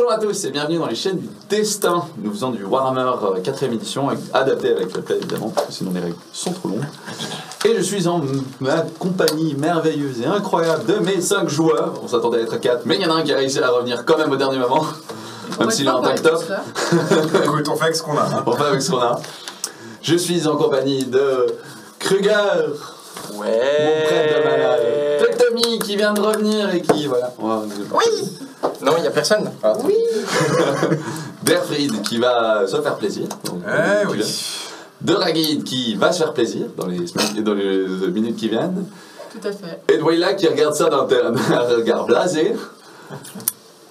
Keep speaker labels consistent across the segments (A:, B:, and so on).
A: Bonjour à tous et bienvenue dans les chaînes du destin. Nous faisons du Warhammer 4ème édition, adapté avec le play évidemment, parce que sinon les règles sont trop longues. Et je suis en ma compagnie merveilleuse et incroyable de mes 5 joueurs. On s'attendait à être 4, mais il y en a un qui a réussi à revenir quand même au dernier moment. Même s'il est en tank top.
B: Écoute, on fait avec ce qu'on a.
A: On fait avec ce qu'on a. Je suis en compagnie de Kruger.
C: Ouais.
A: Mon prêtre de malade. De Tommy qui vient de revenir et qui. Voilà.
C: Oui. Non, il n'y a personne. Ah. Oui.
A: Derfried qui va se faire plaisir. Donc,
B: oui.
A: De Ragid qui va se faire plaisir dans les minutes qui viennent.
D: Tout à fait.
A: Et de Wayla qui regarde ça d'un regard blasé.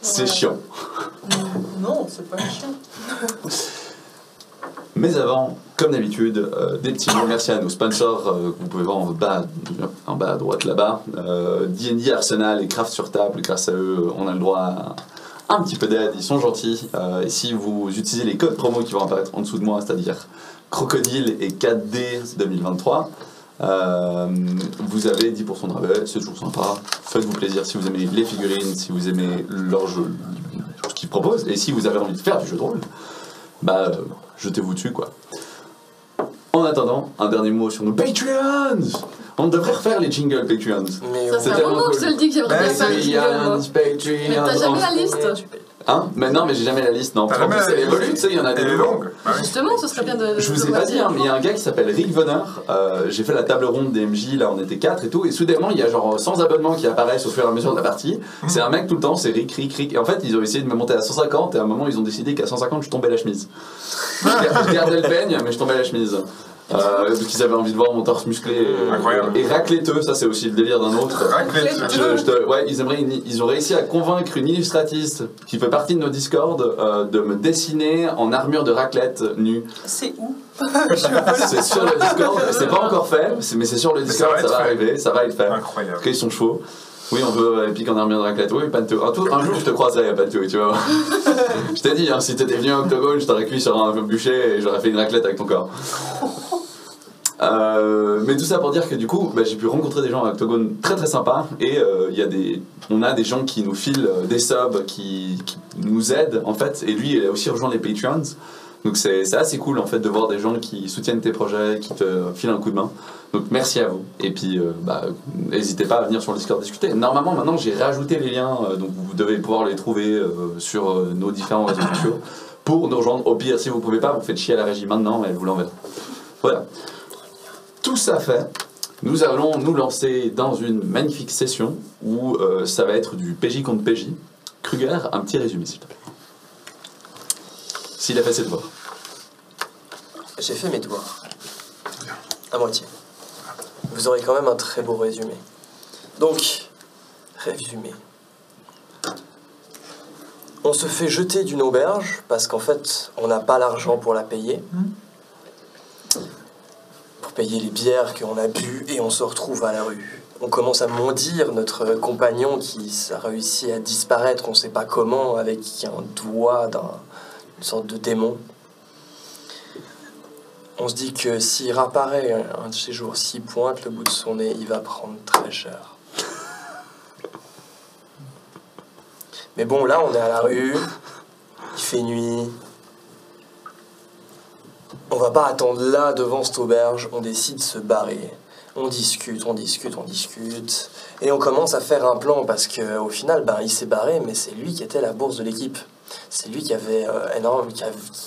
A: C'est chiant.
D: Non, c'est pas chiant.
A: Mais avant, comme d'habitude, des petits mots. Merci à nos sponsors que vous pouvez voir en bas à droite là-bas. D&D Arsenal et Craft sur table. Grâce à eux, on a le droit à un petit peu d'aide. Ils sont gentils. Et si vous utilisez les codes promo qui vont apparaître en dessous de moi, c'est-à-dire Crocodile et 4D 2023, vous avez 10% de rabais. C'est toujours sympa. Faites-vous plaisir si vous aimez les figurines, si vous aimez leur jeu, ce qu'ils proposent. Et si vous avez envie de faire du jeu de rôle, bah jetez-vous dessus quoi. En attendant, un dernier mot sur nos Patreons. On devrait refaire les jingles Patreons.
C: Mais
D: Ça fait un moment que je te le dis que j'aimerais bien faire les jingles, moi.
A: Patreons.
D: Mais t'as jamais la liste.
A: Hein? Mais non, mais j'ai jamais la liste. Non, en plus, elle évolue, tu sais, il y en a des
B: Elle est longue.
D: Justement, ce serait bien de.
A: Je vous ai pas dit, hein, mais il y a un gars qui s'appelle Rick Vonner. J'ai fait la table ronde des MJ, là on était 4 et tout, et soudainement il y a genre 100 abonnements qui apparaissent au fur et à mesure de la partie. C'est un mec tout le temps, c'est Rick. Et en fait, ils ont essayé de me monter à 150, et à un moment ils ont décidé qu'à 150 je tombais la chemise. Je gardais le peigne, mais je tombais la chemise. Parce qu'ils avaient envie de voir mon torse musclé et racléteux, ça c'est aussi le délire d'un autre. Ouais, ils ont réussi à convaincre une illustratiste qui fait partie de nos Discord de me dessiner en armure de raclette nue.
D: C'est où?
A: C'est sur le Discord, c'est pas encore fait, mais c'est sur le Discord, ça va arriver, ça va être fait.
B: Incroyable.
A: Parce qu'ils sont chauds. Oui, on veut Epic en armure de raclette. Oui, Panto. Un jour, je te croiserai à Panto, tu vois. Je t'ai dit, hein, si t'étais venu à Octogone, je t'aurais cuit sur un bûcher et j'aurais fait une raclette avec ton corps. Mais tout ça pour dire que du coup, j'ai pu rencontrer des gens à Octogone très très sympas et on a des gens qui nous filent des subs, qui nous aident en fait. Et lui, il a aussi rejoint les Patreons. Donc c'est assez cool en fait de voir des gens qui soutiennent tes projets, qui te filent un coup de main. Donc merci à vous. Et puis n'hésitez pas à venir sur le Discord discuter. Normalement maintenant j'ai rajouté les liens, donc vous devez pouvoir les trouver sur nos différents réseaux sociaux pour nous rejoindre. Au pire, si vous pouvez pas, vous faites chier à la régie maintenant et elle vous l'enverra. Voilà. Tout ça fait, nous allons nous lancer dans une magnifique session où ça va être du PJ contre PJ. Kruger, un petit résumé s'il te plaît. S'il a fait ses devoirs.
C: j'ai fait mes devoirs. À moitié. Vous aurez quand même un très beau résumé. Donc, résumé. On se fait jeter d'une auberge parce qu'en fait, on n'a pas l'argent pour la payer. Pour payer les bières qu'on a bues et on se retrouve à la rue. On commence à maudire notre compagnon qui a réussi à disparaître, on ne sait pas comment, avec un doigt d'une sorte de démon. On se dit que s'il réapparaît un de ces jours, s'il pointe le bout de son nez, il va prendre très cher. Mais bon, là, on est à la rue, il fait nuit. On va pas attendre là, devant cette auberge, on décide de se barrer. On discute, et on commence à faire un plan, parce qu'au final, il s'est barré, mais c'est lui qui était la bourse de l'équipe. C'est lui qui avait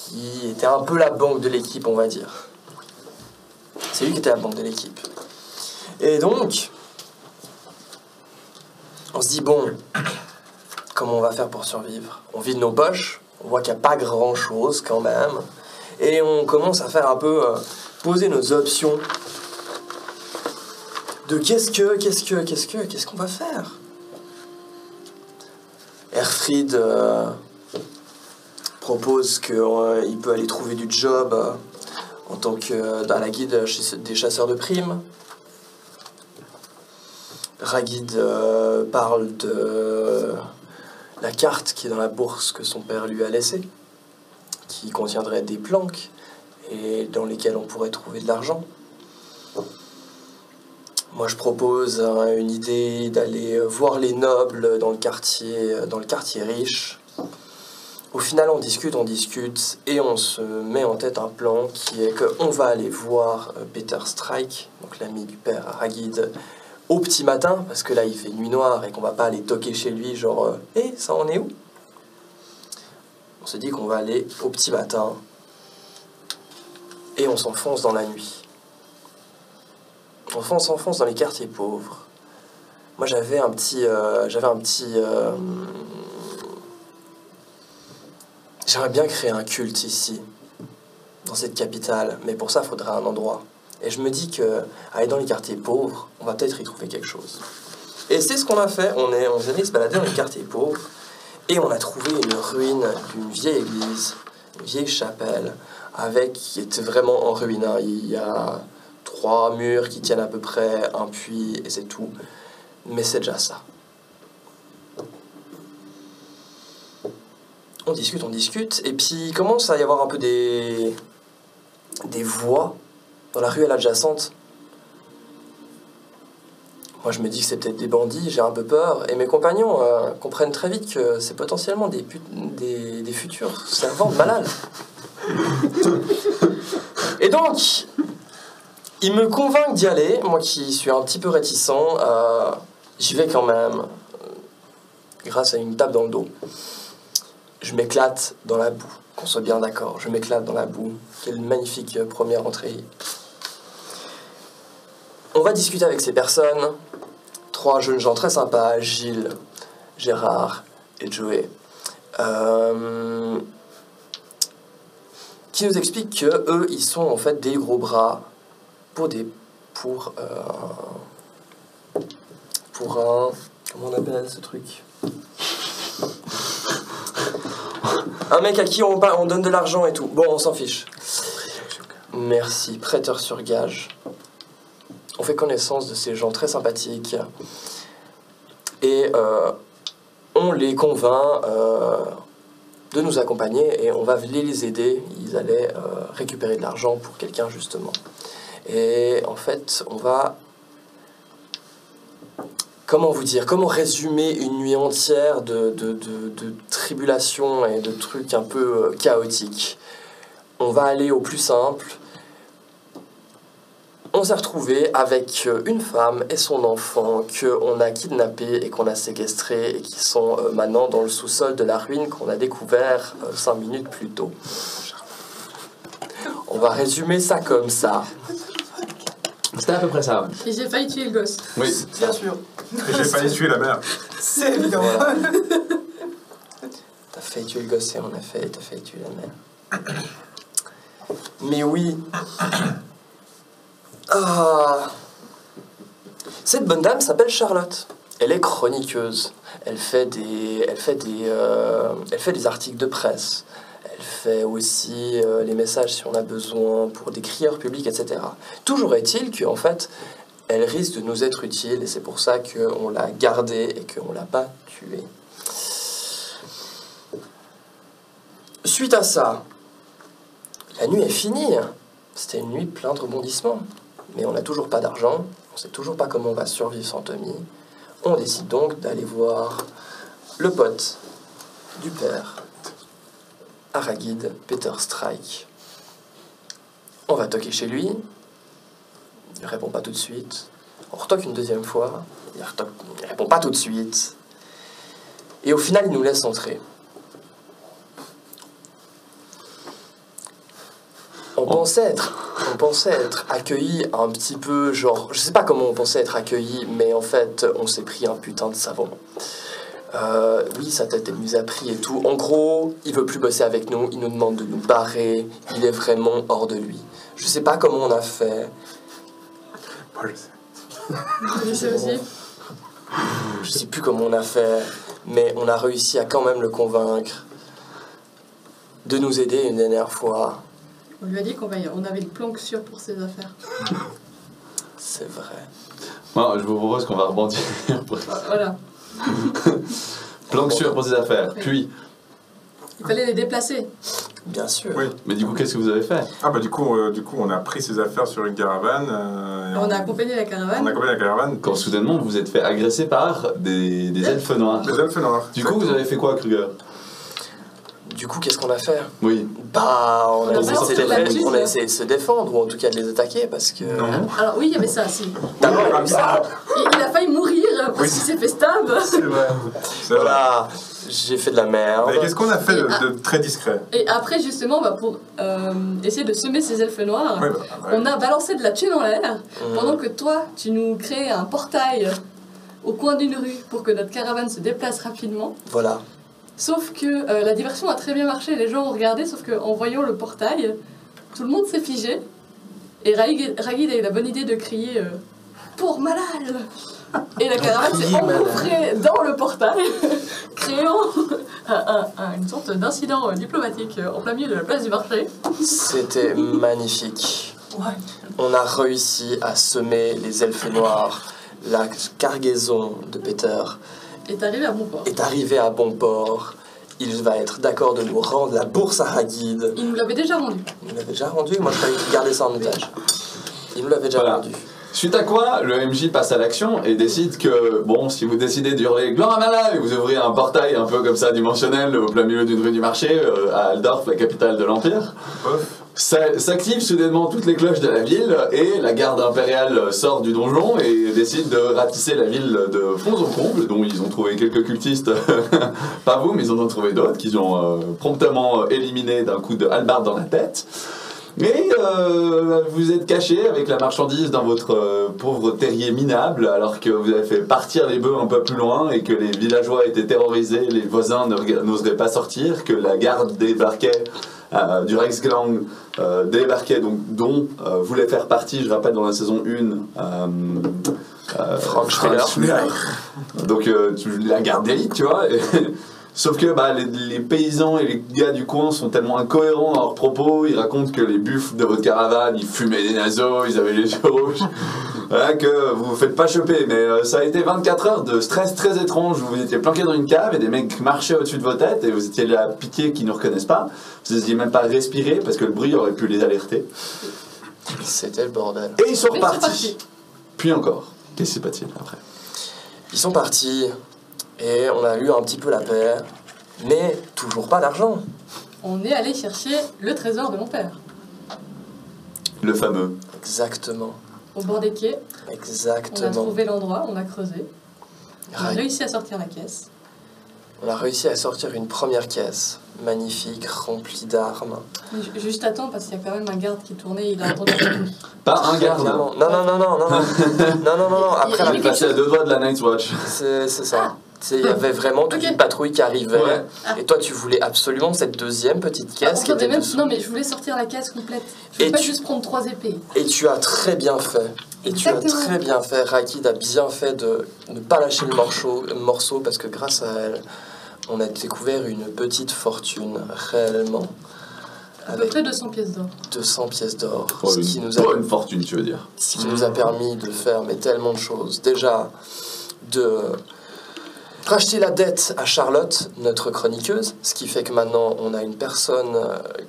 C: qui était un peu la banque de l'équipe, on va dire. C'est lui qui était la banque de l'équipe. Et donc, on se dit, bon, comment on va faire pour survivre? On vide nos poches, on voit qu'il n'y a pas grand-chose quand même, et on commence à faire un peu, poser nos options de qu'est-ce qu'on va faire? Erfried propose qu'il peut aller trouver du job en tant que dans la guilde des chasseurs de primes. Ragid parle de la carte qui est dans la bourse que son père lui a laissée, qui contiendrait des planques et dans lesquelles on pourrait trouver de l'argent. Moi, je propose une idée d'aller voir les nobles dans le quartier riche Au final, on discute, et on se met en tête un plan qui est qu'on va aller voir Peter Strike, donc l'ami du père Aragid, au petit matin, parce que là il fait nuit noire et qu'on va pas aller toquer chez lui, genre « Hé, ça en est où ?» On se dit qu'on va aller au petit matin, et on s'enfonce dans la nuit. On s'enfonce dans les quartiers pauvres. Moi j'avais un petit... J'aimerais bien créer un culte ici, dans cette capitale, mais pour ça, il faudrait un endroit. Et je me dis que aller dans les quartiers pauvres, on va peut-être y trouver quelque chose. Et c'est ce qu'on a fait. On est allé se balader dans les quartiers pauvres, et on a trouvé une ruine d'une vieille église, une vieille chapelle, qui était vraiment en ruine. Hein. Il y a 3 murs qui tiennent à peu près, un puits, et c'est tout. Mais c'est déjà ça. On discute, et puis il commence à y avoir un peu des voix dans la ruelle adjacente. Moi je me dis que c'est peut-être des bandits, j'ai un peu peur, et mes compagnons comprennent très vite que c'est potentiellement des futurs servants de malades. Et donc, ils me convainquent d'y aller, moi qui suis un petit peu réticent, j'y vais quand même, grâce à une tape dans le dos. Je m'éclate dans la boue, qu'on soit bien d'accord, je m'éclate dans la boue. Quelle magnifique première entrée. On va discuter avec ces personnes, 3 jeunes gens très sympas, Gilles, Gérard et Joey, qui nous expliquent que eux, ils sont en fait des gros bras pour un... Comment on appelle ce truc ? Un mec à qui on donne de l'argent et tout. Bon, on s'en fiche. Merci, prêteur sur gage. On fait connaissance de ces gens très sympathiques. Et on les convainc de nous accompagner et on va les aider. Ils allaient récupérer de l'argent pour quelqu'un, justement. Et en fait, on va... Comment vous dire, comment résumer une nuit entière de tribulations et de trucs un peu chaotiques? On va aller au plus simple. On s'est retrouvé avec une femme et son enfant qu'on a kidnappé et qu'on a séquestré et qui sont maintenant dans le sous-sol de la ruine qu'on a découvert 5 minutes plus tôt. On va résumer ça comme ça.
A: C'était à peu près ça.
D: Et j'ai failli tuer le gosse.
A: Oui,
C: Bien sûr.
B: Et j'ai failli tuer la mère.
C: C'est évident. Voilà. T'as failli tuer le gosse et t'as failli tuer la mère. Mais oui. Ah. Cette bonne dame s'appelle Charlotte. Elle est chroniqueuse. Elle fait des articles de presse. Elle fait aussi les messages si on a besoin pour des crieurs publics, etc. Toujours est-il qu'en fait, elle risque de nous être utile et c'est pour ça qu'on l'a gardée et qu'on l'a pas tuée. Suite à ça, la nuit est finie. C'était une nuit pleine de rebondissements. Mais on n'a toujours pas d'argent, on ne sait toujours pas comment on va survivre sans Tommy. On décide donc d'aller voir le pote du père, Aragid, Peter Strike. On va toquer chez lui. Il ne répond pas tout de suite. On retoque une deuxième fois. Il ne répond pas tout de suite. Et au final, il nous laisse entrer. On pensait être accueillis un petit peu, genre... Je sais pas comment on pensait être accueillis, mais en fait, on s'est pris un putain de savon. Oui, sa tête est mise à prix et tout. En gros, il veut plus bosser avec nous, il nous demande de nous barrer. Il est vraiment hors de lui. Je sais pas comment on a fait.
B: Moi, je sais.
D: Je sais aussi.
C: Je sais plus comment on a fait, mais on a réussi à quand même le convaincre de nous aider une dernière fois.
D: On lui a dit on avait une planque sûre pour ses affaires.
C: C'est vrai.
A: Bon, je vous propose qu'on va rebondir.
D: Voilà.
A: Planque sûre pour ses affaires,
D: Oui.
A: puis...
D: Il fallait les déplacer.
C: Bien sûr.
B: Oui.
A: Mais du coup, qu'est-ce que vous avez fait?
B: Ah bah du coup, on a pris ses affaires sur une caravane. Et
D: On a accompagné la
B: on a
D: caravane.
B: accompagné la caravane.
A: Quand soudainement, vous vous êtes fait agresser par des elfes noirs.
B: Les elfes noirs.
A: Du coup, vous avez fait quoi, Kruger?
C: Du coup, qu'est-ce qu'on a fait?
A: Oui.
C: Bah, on
D: On
C: a
D: a
C: essayé de
D: balancé
C: se
D: de la
C: défendre,
D: fusée.
C: on a essayé de se défendre, ou en tout cas de les attaquer, parce que...
D: Alors oui, il y avait ça, si.
C: D'abord, il y a eu ça.
D: Il a failli mourir parce qu'il s'est fait stab.
B: C'est vrai. C'est vrai.
C: Voilà, j'ai fait de la merde.
B: Mais qu'est-ce qu'on a fait
D: Et
B: de très discret?
D: Et après, justement, bah, pour essayer de semer ces elfes noirs,
B: Ouais,
D: on a balancé de la thune en l'air,
C: Mhm.
D: pendant que toi, tu nous crées un portail au coin d'une rue pour que notre caravane se déplace rapidement.
C: Voilà.
D: Sauf que la diversion a très bien marché, les gens ont regardé, sauf qu'en voyant le portail, tout le monde s'est figé. Et Ragid a eu la bonne idée de crier pour Malal. Et la caravane s'est
C: Crier Malal.
D: engouffrée dans le portail, créant une sorte d'incident diplomatique en plein milieu de la place du marché.
C: C'était magnifique.
D: Ouais.
C: On a réussi à semer les elfes noirs. La cargaison de Peter
D: est arrivé à bon port.
C: est arrivée à bon port. Il va être d'accord de nous rendre la bourse à Ragid.
D: Il nous l'avait déjà rendu.
C: Il nous l'avait déjà rendu, moi je croyais qu'il gardait ça en otage. Il nous l'avait déjà
A: Voilà.
C: rendu.
A: Suite à quoi, le MJ passe à l'action et décide que, bon, si vous décidez d'hurler gloire à Malal et vous ouvrez un portail un peu comme ça dimensionnel au plein milieu d'une rue du marché, à Aldorf, la capitale de l'Empire, s'activent soudainement toutes les cloches de la ville et la garde impériale sort du donjon et décide de ratisser la ville de fond en comble, dont ils ont trouvé quelques cultistes, pas vous, mais ils en ont trouvé d'autres, qu'ils ont promptement éliminés d'un coup de hallebarde dans la tête. Et vous êtes caché avec la marchandise dans votre pauvre terrier minable, alors que vous avez fait partir les bœufs un peu plus loin et que les villageois étaient terrorisés, les voisins n'oseraient pas sortir, que la garde débarquait du Reichsgang débarquait, donc, dont voulait faire partie, je rappelle, dans la saison 1,
C: Frank Schiller.
A: Donc la garde d'élite, tu vois. Sauf que bah, les paysans et les gars du coin sont tellement incohérents dans leurs propos, ils racontent que les buffles de votre caravane, ils fumaient des naseaux, ils avaient les yeux rouges, voilà, que vous vous faites pas choper. Mais ça a été 24 heures de stress très étrange, vous étiez planqué dans une cave et des mecs marchaient au-dessus de vos têtes et vous étiez là à piquer qui ne reconnaissent pas, vous n'étiez même pas respirer parce que le bruit aurait pu les alerter.
C: C'était le bordel.
A: Et ils sont
D: Mais c'est
A: repartis.
D: parti.
A: Puis encore, qu'est-ce qui s'est passé après?
C: Ils sont partis et on a eu un petit peu la paix, mais toujours pas d'argent.
D: On est allé chercher le trésor de mon père.
A: Le fameux.
C: Exactement.
D: Au bord des quais, on a
C: Exactement.
D: trouvé l'endroit, on a creusé. On a
C: Right.
D: réussi à sortir la caisse.
C: On a réussi à sortir une première caisse, magnifique, remplie d'armes.
D: Mais juste attends, parce qu'il y a quand même un garde qui tournait, il a entendu.
A: Pas un garde.
C: Non, non, non, non, non, non, non, non, non, après
D: Il y
C: la
D: a
A: Passé à 2 doigts de la Night's Watch.
C: c'est ça. Il y avait vraiment toute
D: Ok.
C: une patrouille qui arrivait.
A: Ouais.
C: Et toi, tu voulais absolument cette deuxième petite caisse qui
D: Entendez
C: était
D: même,
C: dessous.
D: non mais je voulais sortir la caisse complète. Je voulais
C: Et
D: pas
C: tu-
D: juste prendre 3 épées.
C: Et tu as très bien fait. Et tu as
D: Exactement.
C: très bien fait. Rakid a bien fait de ne pas lâcher le morceau parce que grâce à elle, on a découvert une petite fortune réellement
D: À peu
C: avec
D: près 200 pièces d'or.
C: 200 pièces d'or.
A: Oh,
C: Ce qui nous a
A: bonne fortune, tu veux dire.
C: ce qui nous a permis de faire mais tellement de choses. Déjà, de racheter la dette à Charlotte, notre chroniqueuse, ce qui fait que maintenant on a une personne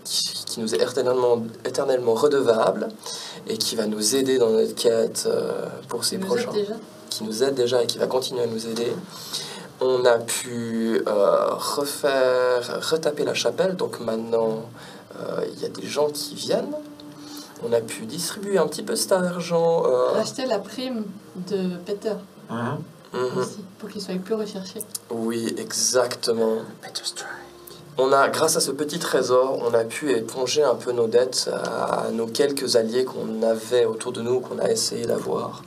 C: qui nous est éternellement redevable et qui va nous aider dans notre quête pour ces
D: Vous êtes
C: prochains.
D: déjà.
C: Qui nous aide déjà et qui va continuer à nous aider. On a pu retaper la chapelle, donc maintenant il y a des gens qui viennent. On a pu distribuer un petit peu cet argent.
D: Racheter la prime de Peter
C: Mhm.
D: aussi, pour qu'il soit plus recherché.
C: Oui, exactement. On a, grâce à ce petit trésor, on a pu éponger un peu nos dettes à nos quelques alliés qu'on avait autour de nous, qu'on a essayé d'avoir.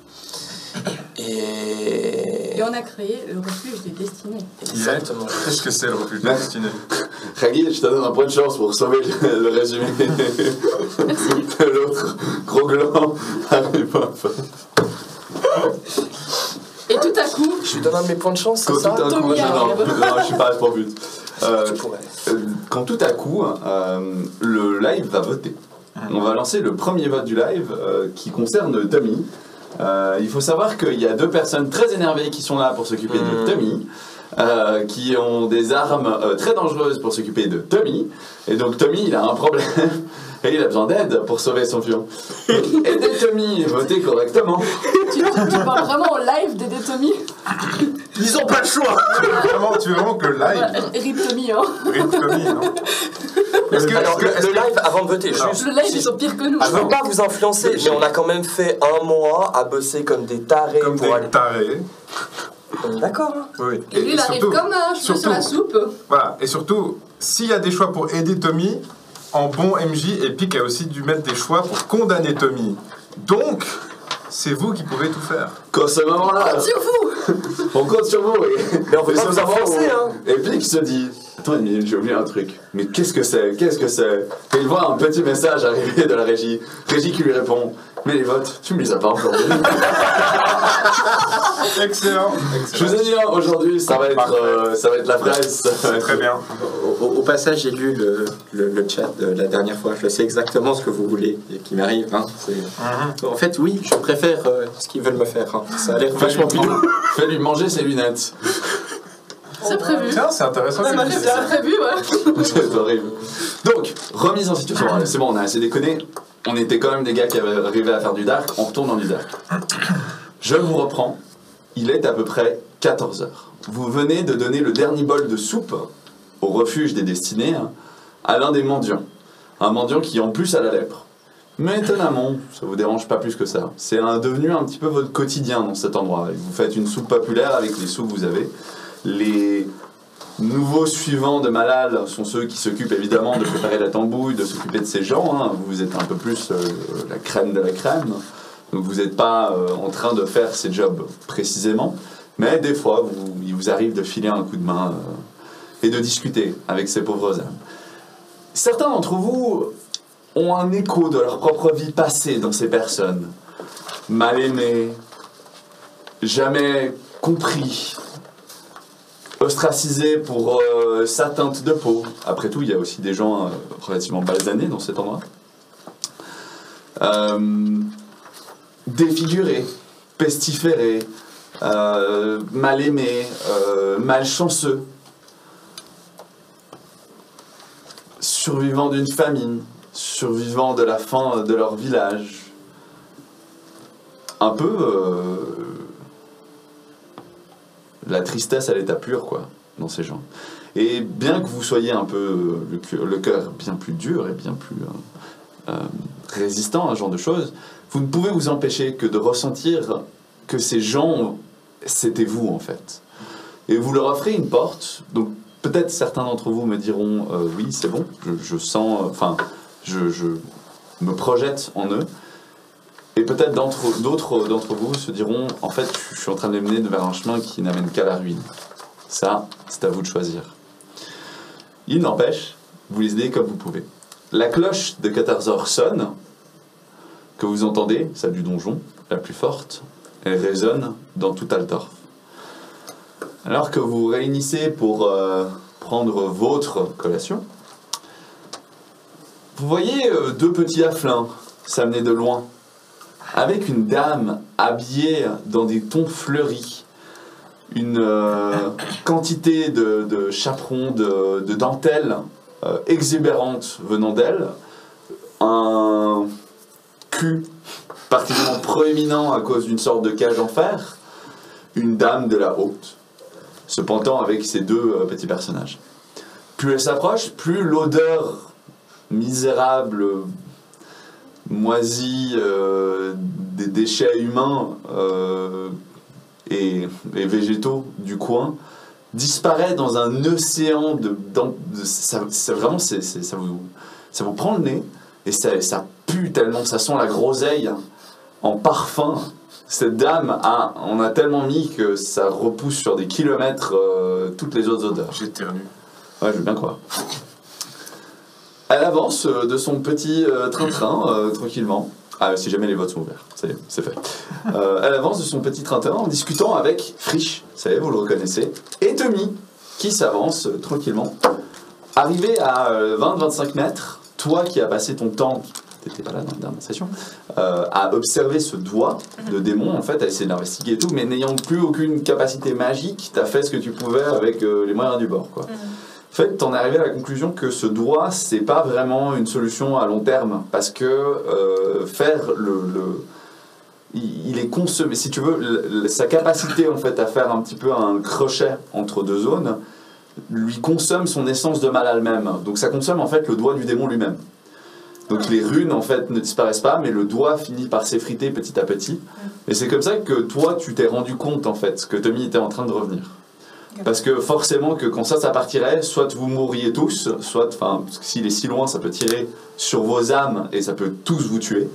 C: Et...
D: Et on a créé le refuge des destinées.
C: Exactement.
B: Qu'est-ce que c'est le refuge de la destinée?
A: Ragil, je te donne un point de chance pour sauver le résumé de l'autre gros gland. Allez, paf.
D: Et tout à coup,
C: Je lui donne un de mes points de chance, c'est
A: Quand
C: ça
A: tout à coup,
D: Tommy
A: non,
D: arrive.
A: non, je suis pas à ce point but.
C: Tu pourrais.
A: Quand tout à coup, le live va voter. On va lancer le premier vote du live qui concerne Tommy. Il faut savoir qu'il y a 2 personnes très énervées qui sont là pour s'occuper de Tommy, qui ont des armes très dangereuses pour s'occuper de Tommy. Et donc Tommy, il a un problème et il a besoin d'aide pour sauver son fion. Aidez Tommy et votez correctement.
D: tu parles vraiment en live d'aider Tommy.
C: Ils ont pas le choix.
B: Tu veux vraiment que le live...
D: Voilà, Rip Tommy, hein.
B: Rip Tommy, non?
C: Alors, le live, avant de voter, juste...
D: Le live, ils sont pires que nous.
C: Je veux pas vous influencer, mais on a quand même fait un mois à bosser comme des tarés
B: Comme
C: pour
B: des
C: aller...
B: tarés.
C: On est d'accord, hein.
B: Oui.
D: Et lui, il arrive comme un cheveu sur la soupe.
B: Voilà, et surtout, s'il y a des choix pour aider Tommy, en bon MJ, Epic a aussi dû mettre des choix pour condamner Tommy. Donc, c'est vous qui pouvez tout faire.
A: Qu'à ce moment-là,
D: Sur vous.
A: on compte sur vous.
C: Mais on peut
A: Et
C: pas
A: ce
C: vous
A: moment
C: influencer,
A: où
C: hein.
A: Epic se dit, attends une minute, j'ai oublié un truc. Mais qu'est-ce que c'est? Qu'est-ce que c'est? Et il voit un petit message arriver de la régie. Régie qui lui répond, mais les votes, tu me les as pas encore donnés.
B: Excellent.
A: Je vous ai dit, hein, aujourd'hui, ça va être la fraise.
B: C'est très bien.
E: Au passage, j'ai lu le chat de la dernière fois. Je sais exactement ce que vous voulez et qui m'arrive. Hein. En fait, oui, je préfère ce qu'ils veulent me faire. Hein. Ça a l'air vachement pilou.
A: Fais-lui manger ses lunettes.
D: C'est prévu.
B: Tiens, c'est intéressant.
D: C'est
B: que tu dises ça.
D: prévu, ouais.
A: C'est horrible. Donc, remise en situation. C'est bon, on a assez déconné. On était quand même des gars qui avaient arrivé à faire du dark. On retourne dans du dark. Je vous reprends. Il est à peu près 14h. Vous venez de donner le dernier bol de soupe au refuge des destinés à l'un des mendiants. Un mendiant qui en plus a la lèpre. Mais étonnamment, ça vous dérange pas plus que ça. C'est devenu un petit peu votre quotidien dans cet endroit. Vous faites une soupe populaire avec les sous que vous avez. Les nouveaux suivants de Malal sont ceux qui s'occupent évidemment de préparer la tambouille, de s'occuper de ces gens. Hein. Vous êtes un peu plus la crème de la crème. Donc vous n'êtes pas en train de faire ces jobs précisément. Mais des fois, il vous arrive de filer un coup de main et de discuter avec ces pauvres âmes. Certains d'entre vous ont un écho de leur propre vie passée dans ces personnes. Mal aimées, jamais compris, ostracisés pour sa teinte de peau. Après tout, il y a aussi des gens relativement basanés dans cet endroit. Défigurés, pestiférés, mal aimés, malchanceux, survivants d'une famine, survivants de la faim de leur village. Un peu la tristesse à l'état pur, quoi, dans ces gens. Et bien que vous soyez un peu le cœur bien plus dur et bien plus résistant à ce genre de choses, vous ne pouvez vous empêcher que de ressentir que ces gens, c'était vous en fait. Et vous leur offrez une porte, donc peut-être certains d'entre vous me diront oui, c'est bon, je sens, enfin, je me projette en eux. Et peut-être d'autres d'entre vous se diront en fait, je suis en train de les mener vers un chemin qui n'amène qu'à la ruine. Ça, c'est à vous de choisir. Il n'empêche, vous les aidez comme vous pouvez. La cloche de 14h sonne, que vous entendez, celle du donjon, la plus forte, elle résonne dans tout Altdorf. Alors que vous vous réunissez pour prendre votre collation, vous voyez deux petits afflins s'amener de loin, avec une dame habillée dans des tons fleuris, une quantité de chaperons, de dentelles exubérantes venant d'elle, un cul particulièrement proéminent à cause d'une sorte de cage en fer, une dame de la haute, se pentant avec ces deux petits personnages. Plus elle s'approche, plus l'odeur misérable, moisie des déchets humains et végétaux du coin disparaît dans un océan ça vous prend le nez et ça pue tellement, ça sent la groseille en parfum. Cette dame on a tellement mis que ça repousse sur des kilomètres toutes les autres odeurs.
B: J'éternue.
A: Ouais, je veux bien croire. Elle avance de son petit train-train tranquillement. Ah, si jamais les votes sont ouverts, c'est fait. Elle avance de son petit train-train en discutant avec Frisch, vous savez, vous le reconnaissez, et Tommy, qui s'avance tranquillement. Arrivé à 20-25 mètres, toi qui as passé ton temps, t'étais pas là dans la dernière session, à observer ce doigt de démon, en fait, à essayer d'investiguer et tout, mais n'ayant plus aucune capacité magique, t'as fait ce que tu pouvais avec les moyens du bord, quoi. En fait, t'en es arrivé à la conclusion que ce doigt, c'est pas vraiment une solution à long terme, parce que faire il est consommé. Si tu veux, sa capacité en fait à faire un petit peu un crochet entre deux zones lui consomme son essence de mal elle-même. Donc ça consomme en fait le doigt du démon lui-même. Donc les runes en fait ne disparaissent pas, mais le doigt finit par s'effriter petit à petit. Et c'est comme ça que toi tu t'es rendu compte en fait que Tommy était en train de revenir. Parce que forcément que quand ça partirait, soit vous mourriez tous, soit, enfin, s'il est si loin, ça peut tirer sur vos âmes et ça peut tous vous tuer,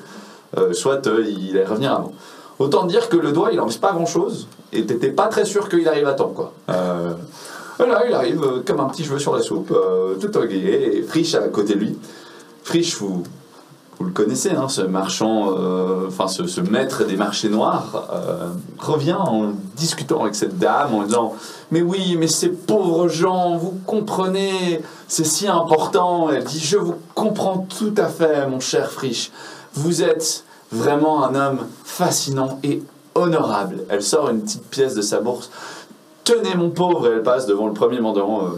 A: soit il allait revenir avant. Autant dire que le doigt, il en reste pas grand-chose, et t'étais pas très sûr qu'il arrive à temps, quoi. Voilà, il arrive comme un petit cheveu sur la soupe, tout gai, et Frisch à côté de lui. Frisch, vous le connaissez, hein, ce marchand, ce maître des marchés noirs, revient en discutant avec cette dame, en disant « Mais oui, mais ces pauvres gens, vous comprenez, c'est si important. » Elle dit « Je vous comprends tout à fait, mon cher Frisch. Vous êtes vraiment un homme fascinant et honorable. » Elle sort une petite pièce de sa bourse. « Tenez, mon pauvre !» Et elle passe devant le premier mendiant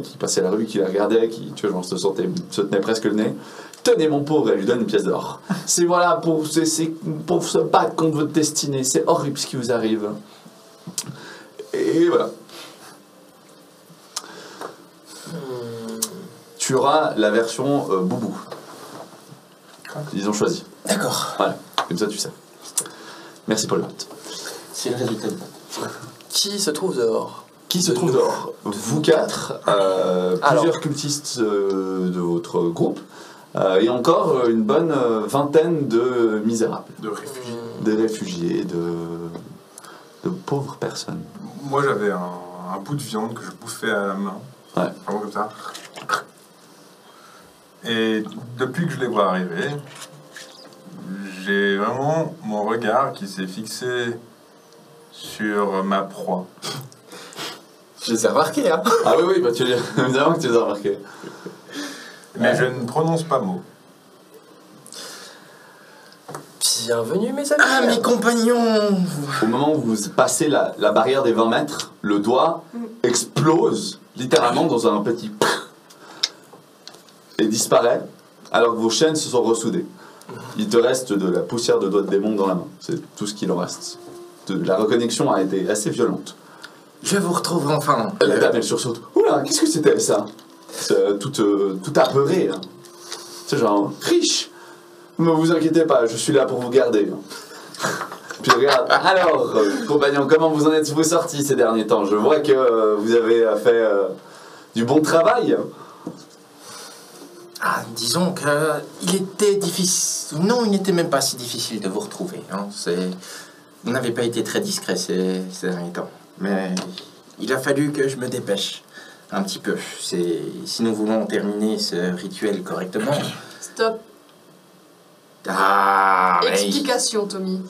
A: qui passait la rue, qui la regardait, qui, tu vois, genre, se tenait presque le nez. « Tenez, mon pauvre !» Elle lui donne une pièce d'or. « C'est voilà, pour se battre contre votre destinée. C'est horrible ce qui vous arrive. » Et voilà. Tu auras la version Boubou. Ils ont choisi.
E: D'accord.
A: Voilà, comme ça tu sais. Merci pour le vote.
E: C'est le résultat du vote.
C: Qui se trouve dehors?
A: Qui se trouve dehors? Vous quatre, plusieurs cultistes de votre groupe, et encore une bonne vingtaine de misérables.
B: De réfugiés.
A: Des réfugiés, de pauvres personnes.
B: Moi, j'avais un bout de viande que je bouffais à la main.
A: Ouais.
B: Vraiment comme ça. Et depuis que je les vois arriver, j'ai vraiment mon regard qui s'est fixé sur ma proie.
E: Je les ai remarqués, hein.
A: Ah oui, bah évidemment que tu les as remarqués.
B: Mais je ne prononce pas mot.
C: Bienvenue, mes amis.
E: Ah, mes compagnons!
A: Au moment où vous passez la barrière des 20 mètres, le doigt explose littéralement dans un petit et disparaît alors que vos chaînes se sont ressoudées. Il te reste de la poussière de doigts de démon dans la main. C'est tout ce qu'il en reste. La reconnexion a été assez violente.
E: Je vous retrouve enfin.
A: La dame, elle sursaute. Oula, qu'est-ce que c'était ça? C'est tout apeuré. Hein. C'est genre, riche. Ne vous inquiétez pas, je suis là pour vous garder. Puis regarde, alors, compagnon, comment vous en êtes-vous sortis ces derniers temps? Je vois que vous avez fait du bon travail.
E: Ah, disons qu'il était difficile. Non, il n'était même pas si difficile de vous retrouver. Hein. Vous n'avez pas été très discret ces derniers temps. Mais il a fallu que je me dépêche un petit peu. Si nous voulons terminer ce rituel correctement.
D: Stop.
E: Ah,
D: Explication, Tommy.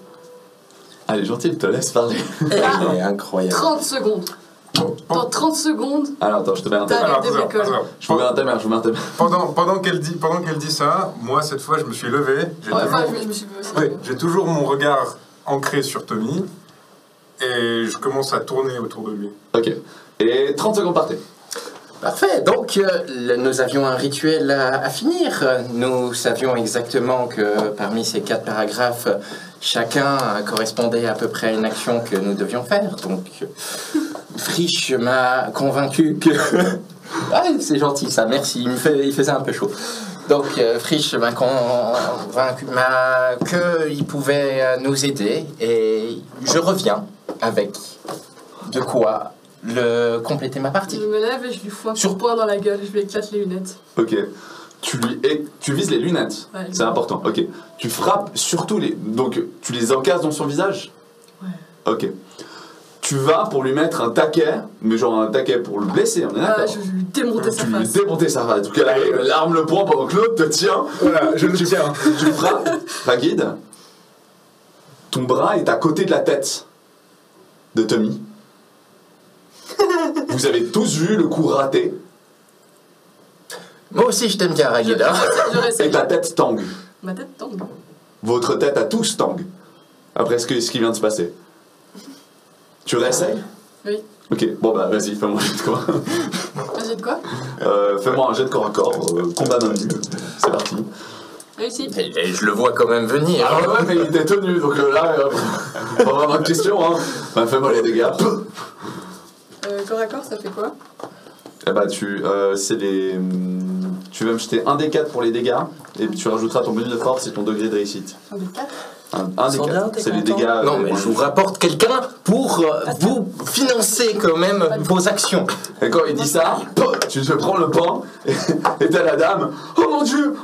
A: Allez, gentil, te laisse parler.
E: Elle est incroyable.
D: 30 secondes. Dans 30 secondes,
A: Alors, attends, je te mets un thème.
D: T'arrêtes des
B: Alors,
D: bricoles.
A: Je vous mets un thème,
B: Pendant qu'elle dit ça, moi cette fois je me suis levé. J'ai
D: enfin,
B: toujours,
D: je me suis fait aussi.
B: oui, j'ai toujours mon regard ancré sur Tommy et je commence à tourner autour de lui.
A: Ok. Et 30 secondes partez.
E: Parfait, donc nous avions un rituel à finir. Nous savions exactement que parmi ces 4 paragraphes, chacun correspondait à peu près à une action que nous devions faire. Donc, Frisch m'a convaincu que... Ah, c'est gentil ça, merci, il faisait un peu chaud. Donc, Frisch m'a convaincu qu'il pouvait nous aider et je reviens avec de quoi compléter ma partie.
D: Je me lève et je lui fous un
E: Sur-
D: coup de poing dans la gueule, je lui éclate les lunettes.
A: Ok. Tu vises les lunettes.
D: Ouais,
A: C'est important. Ok. Tu frappes surtout les. Donc, tu les encasses dans son visage.
D: Ouais.
A: Ok. Tu vas pour lui mettre un taquet, mais genre un taquet pour le blesser, on est d'accord?
D: Je lui démontais sa
A: Tu lui
D: face.
A: démonter sa face. Donc, elle arrive, elle arme le poing pendant que l'autre te tient.
B: Voilà, je le tiens.
A: Tu frappes. Ragid, ton bras est à côté de la tête de Tommy. Vous avez tous vu le coup raté
E: Moi aussi, je t'aime bien, Ragida.
D: Je
A: et
D: réessaye.
A: ta tête tangue.
D: Ma tête tombe.
A: Votre tête à tous tangue. Après ce qui vient de se passer. Tu réessayes?
D: Oui.
A: Ok, bon bah vas-y, fais-moi un jet de quoi.
D: Un jet de quoi?
A: Fais-moi un jet de corps à corps, combat main nue. C'est parti.
D: Réussi.
E: Et je le vois quand même venir.
A: Ah ouais, mais il était tenu, donc là, pas vraiment de question, hein. Bah, fais-moi les dégâts.
D: Corps à corps, ça fait quoi?
A: Eh bah, c'est les. Tu vas me jeter un des 4 pour les dégâts, et puis tu rajouteras ton bonus de force et ton degré de réussite.
D: Un des 4.
A: Un des
C: Sans bien,
A: 4.
C: t'es
A: C'est les
C: content.
A: dégâts.
E: Non, mais je vous rapporte quelqu'un pour vous financer quand même vos actions.
A: Et quand il dit ça, tu te prends le pan, et t'as la dame. Oh mon dieu,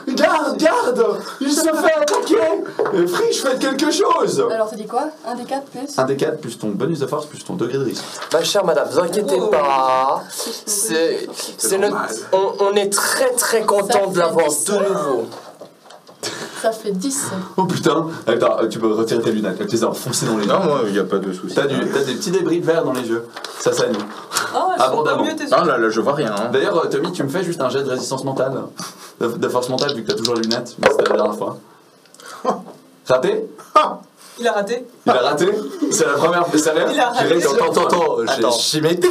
A: garde, il se fait attaquer. Friche, faites quelque chose.
D: Alors, tu dis quoi? Un des 4 plus?
A: Un des 4 plus ton bonus de force plus ton degré de risque.
C: Ma chère madame, vous inquiétez pas. C'est on est très très content de l'avoir de nouveau.
D: Ça fait 10.
A: Oh putain, attends, tu peux retirer tes lunettes, tu les as enfoncées dans les yeux.
E: Non, moi, il n'y a pas de souci.
A: T'as des petits débris de verre dans les yeux, ça saigne.
F: Oh,
A: Abondamment.
F: mieux tes
E: Non, là, je vois rien. Hein.
A: D'ailleurs, Tommy, tu me fais juste un jet de résistance mentale, de force mentale, vu que t'as toujours les lunettes, mais c'était la dernière fois. Raté?
F: Il a raté.
A: Il a raté? C'est la première fois, ça
F: Il a raté.
C: Attends.
E: J'y mettais.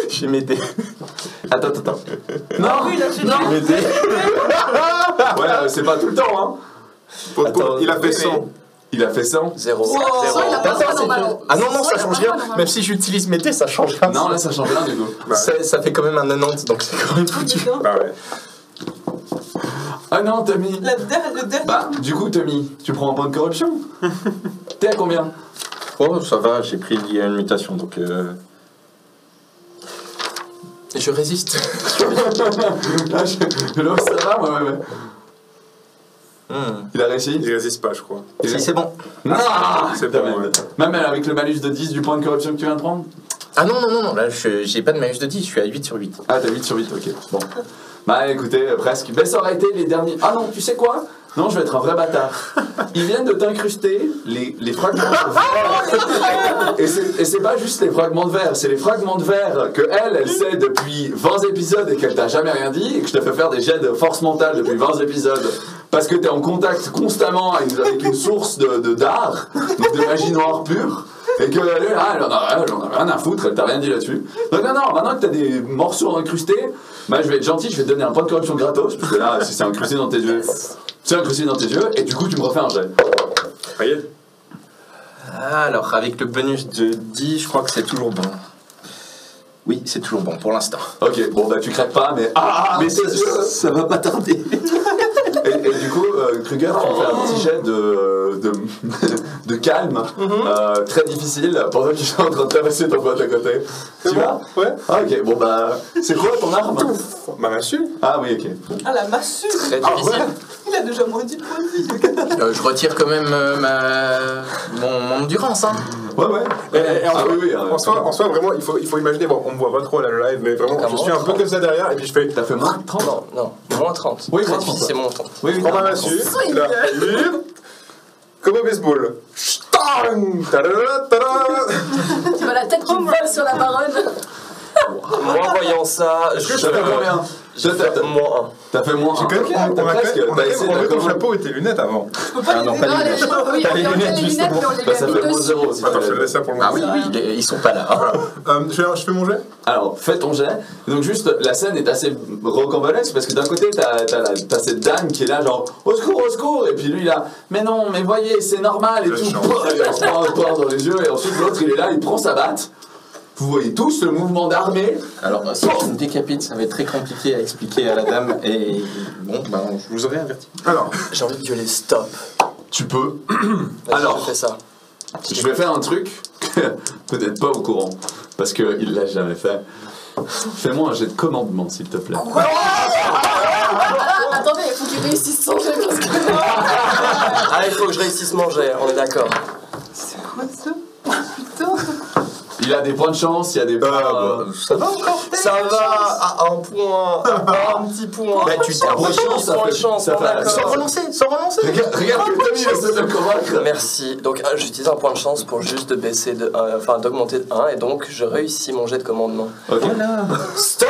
E: J'y mettais.
A: Attends. Non,
F: Oui, il a fait
A: non. Ouais, c'est pas tout le temps, hein.
B: Attends, il a fait 100.
A: Il a fait 100.
C: 0.
D: il a pas fait normal.
E: Ah non, ça
D: il a
E: change
D: pas
E: rien.
D: fait normal.
E: Même si j'utilise mes dés, ça change rien.
A: Non, là, ça change rien, du coup.
E: Ça fait quand même un 90, donc c'est quand même foutu.
B: Bah ouais.
A: Ah non, Tommy.
F: Le dernier.
A: Bah, du coup, Tommy, tu prends un point de corruption. T'es à combien?
E: Oh, ça va, j'ai pris une mutation, donc... Je résiste.
A: Là, ça va, ouais. Il a réussi?
B: Il résiste pas, je crois.
E: Si, c'est bon.
A: Non,
B: C'est pas mal.
A: Même avec le malus de 10 du point de corruption que tu viens de prendre?
E: Ah non, là, j'ai pas de malus de 10, je suis à 8 sur 8.
A: Ah, t'as 8 sur 8, ok. Bon. Bah écoutez, presque. Mais ça aurait été les derniers. Ah non, tu sais quoi? Non, je vais être un vrai bâtard. Ils viennent de t'incruster les fragments de verre. Et c'est pas juste les fragments de verre, c'est les fragments de verre que elle sait depuis 20 épisodes et qu'elle t'a jamais rien dit, et que je te fais faire des jets de force mentale depuis 20 épisodes. Parce que t'es en contact constamment avec une source d'art, donc de magie noire pure. Et que elle en a rien à foutre, elle t'a rien dit là-dessus. Donc non, maintenant que t'as des morceaux incrustés, bah je vais être gentil, je vais te donner un point de corruption gratos, parce que là, si c'est incrusté dans tes yeux, c'est incrusté dans tes yeux, et du coup tu me refais un jet.
B: Voyez.
E: Alors, avec le bonus de 10, je crois que c'est toujours bon. Oui, c'est toujours bon pour l'instant.
A: Ok, bon bah tu craques pas, mais
E: Mais ça va pas tarder.
A: Et du coup, Kruger, tu me fais un petit jet de calme, très difficile, pendant qu'il est en train de tabasser ton pote à côté. Tu vas?
B: Ouais.
A: Ah ok, bon bah, c'est quoi ton arme?
B: Ma massue.
A: Ah oui, ok.
F: Ah, la massue.
E: Très difficile.
F: Il a déjà moins 10 points de vie.
E: Je retire quand même mon endurance. Hein.
A: Ouais.
B: Et en,
A: Ah
B: soi,
A: oui,
B: en soi, vraiment, il faut imaginer, bon, on me voit pas trop là le live, mais vraiment, je suis un peu comme ça derrière, et puis je fais.
A: T'as fait moins de 30?
C: Non, moins 30.
A: Oui,
C: Très
A: moins 30,
C: difficile, c'est moins 30.
A: Oui,
B: Je prends ma massue, là, comme au baseball. Stang, tadadada.
D: Tu vois la tête qui vole sur la baronne.
C: Moi, voyant ça,
A: T'as fait combien?
C: j'ai fait moins
A: T'as fait moins
B: J'ai quand même,
A: un.
B: on a
A: Presque,
B: quand
A: t'as
B: même
A: essayé
B: enlevé ton
A: de
B: chapeau et tes lunettes avant.
E: Ah non, pas
D: Non,
E: les lunettes.
D: oui,
E: Pas les
D: on lui a
E: lunettes,
D: les lunettes,
E: justement.
D: mais on les
A: Bah,
D: a
A: ça
D: mis
A: fait moins
D: dessus.
A: 0 si
B: Attends, je
A: tu
B: te laisse ça pour le
E: Ah
B: moment.
E: oui, ils sont pas là. Hein.
B: Je fais mon jet.
A: Alors, fais ton jet. Donc juste, la scène est assez rocambolesque parce que d'un côté, t'as cette dame qui est là genre « Au secours !» Et puis lui, là « Mais non, mais voyez, c'est normal !» et
B: Je
A: tout.
B: change.
A: Il se prend un poing dans les yeux et ensuite l'autre, il est là, il prend sa batte. Vous voyez tous le mouvement d'armée.
E: Alors, si tu me décapites, ça va être très compliqué à expliquer à la dame. Et bon, ben, je vous aurais averti.
B: Alors,
C: J'ai envie de gueuler stop.
A: Tu peux.
C: Vas-y,
A: Alors.
C: je fais ça.
A: Je vais faire un truc que peut-être pas au courant parce qu'il l'a jamais fait. Fais-moi un jet de commandement, s'il te plaît.
D: Alors, attendez, il faut qu'il réussisse son jeu parce que.
C: Ah, il faut que je réussisse mon jet, on est d'accord.
F: C'est quoi ça? Putain.
A: Il a des points de chance, il y a des points.
E: Ça va encore.
C: Ça va à un point, à un petit point.
E: Bah, tu t'es
C: Point de chance,
A: ça
C: point de
A: fait-
C: chance,
A: ça
C: bon,
A: fait-
C: d'accord.
E: Sans relancer.
A: Regarde que Tommy essaie de le convaincre.
C: Merci. Donc j'utilise un point de chance pour juste de baisser de d'augmenter de 1 et donc je réussis mon jet de commandement.
A: Ok.
C: Stop.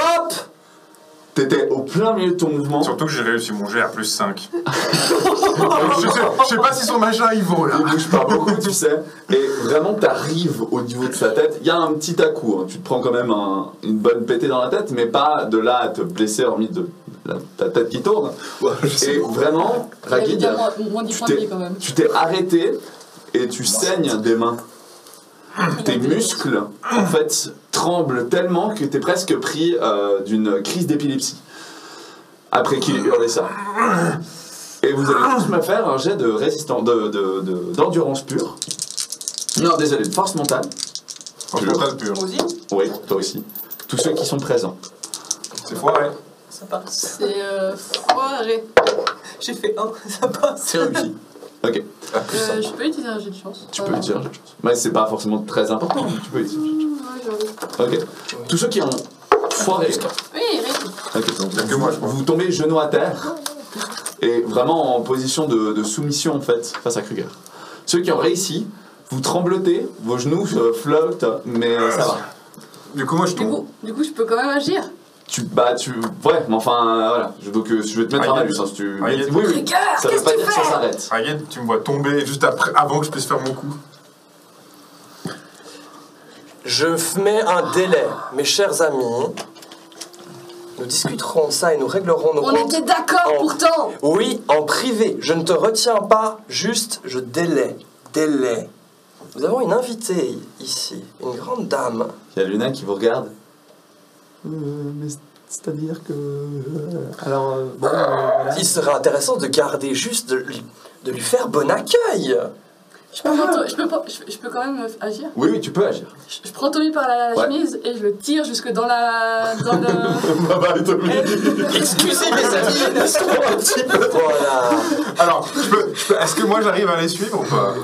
A: T'étais au plein milieu de ton mouvement.
B: surtout que j'ai réussi mon jet à plus 5. je sais pas si son machin il vaut là.
A: Il bouge pas beaucoup, tu sais. Et vraiment, t'arrives au niveau de sa tête. Il y a un petit à-coup. Hein. Tu te prends quand même une bonne pétée dans la tête, mais pas de là à te blesser, hormis de ta tête qui tourne. Et vraiment, Ragid,
D: Il y a moins 10 points de vie quand même.
A: tu t'es arrêté et tu saignes des mains. Tes muscles, en fait, tremblent tellement que t'es presque pris d'une crise d'épilepsie. Après qu'il ait hurlé ça. Et vous allez tous me faire un jet de résistance, d'endurance pure. Non, désolé, de force mentale.
B: Force mentale pure.
F: Moi aussi,
A: Oui, toi aussi. Tous ceux qui sont présents.
B: C'est foiré.
F: ça passe.
D: C'est foiré.
F: J'ai fait 1, ça passe.
A: C'est réussi. Ok.
D: Je peux utiliser un jet de chance.
A: Tu peux utiliser un jet de chance. Mais c'est pas forcément très important, mais tu peux utiliser un jet de chance.
D: Ouais, j'ai envie.
A: Ok. Tous ceux qui ont foiré.
D: Oui, réussi.
A: Ok, donc
B: Il y a que moi, je crois.
A: vous tombez genoux à terre et vraiment en position de soumission en fait face à Kruger. Ceux qui ont réussi, vous tremblotez, vos genoux flottent, mais ça va.
B: Du coup, moi, je tombe.
D: Du coup, je peux quand même agir.
A: Ouais, mais enfin, voilà. Donc, je vais te mettre un malus, hein, si tu...
B: Ah,
A: oui, oui,
D: Rigueur,
A: ça veut
D: qu'est-ce
A: pas
D: que tu
A: dire que ça
D: fais
A: s'arrête.
B: Ragid, tu me vois tomber juste après, avant que je puisse faire mon coup.
C: Je mets un délai, mes chers amis. Nous discuterons de ça et nous réglerons nos
D: On
C: comptes.
D: était d'accord
C: en-
D: pourtant.
C: Oui, en privé. Je ne te retiens pas, juste je délai. Délai. Nous avons une invitée ici, une grande dame.
A: Il y a Luna qui vous regarde. Mais c'est-à-dire que... alors, bon, voilà.
C: Il serait intéressant de garder juste, de lui faire bon accueil.
D: Je peux quand même agir.
A: Oui, oui, tu peux agir.
D: Je prends Tommy par la
A: Ouais.
D: chemise et je le tire jusque dans le...
A: Bye, Tommy.
C: Excusez mes amis, laisse-moi un petit peu. Voilà.
B: Alors, est-ce que moi j'arrive à les suivre ou pas?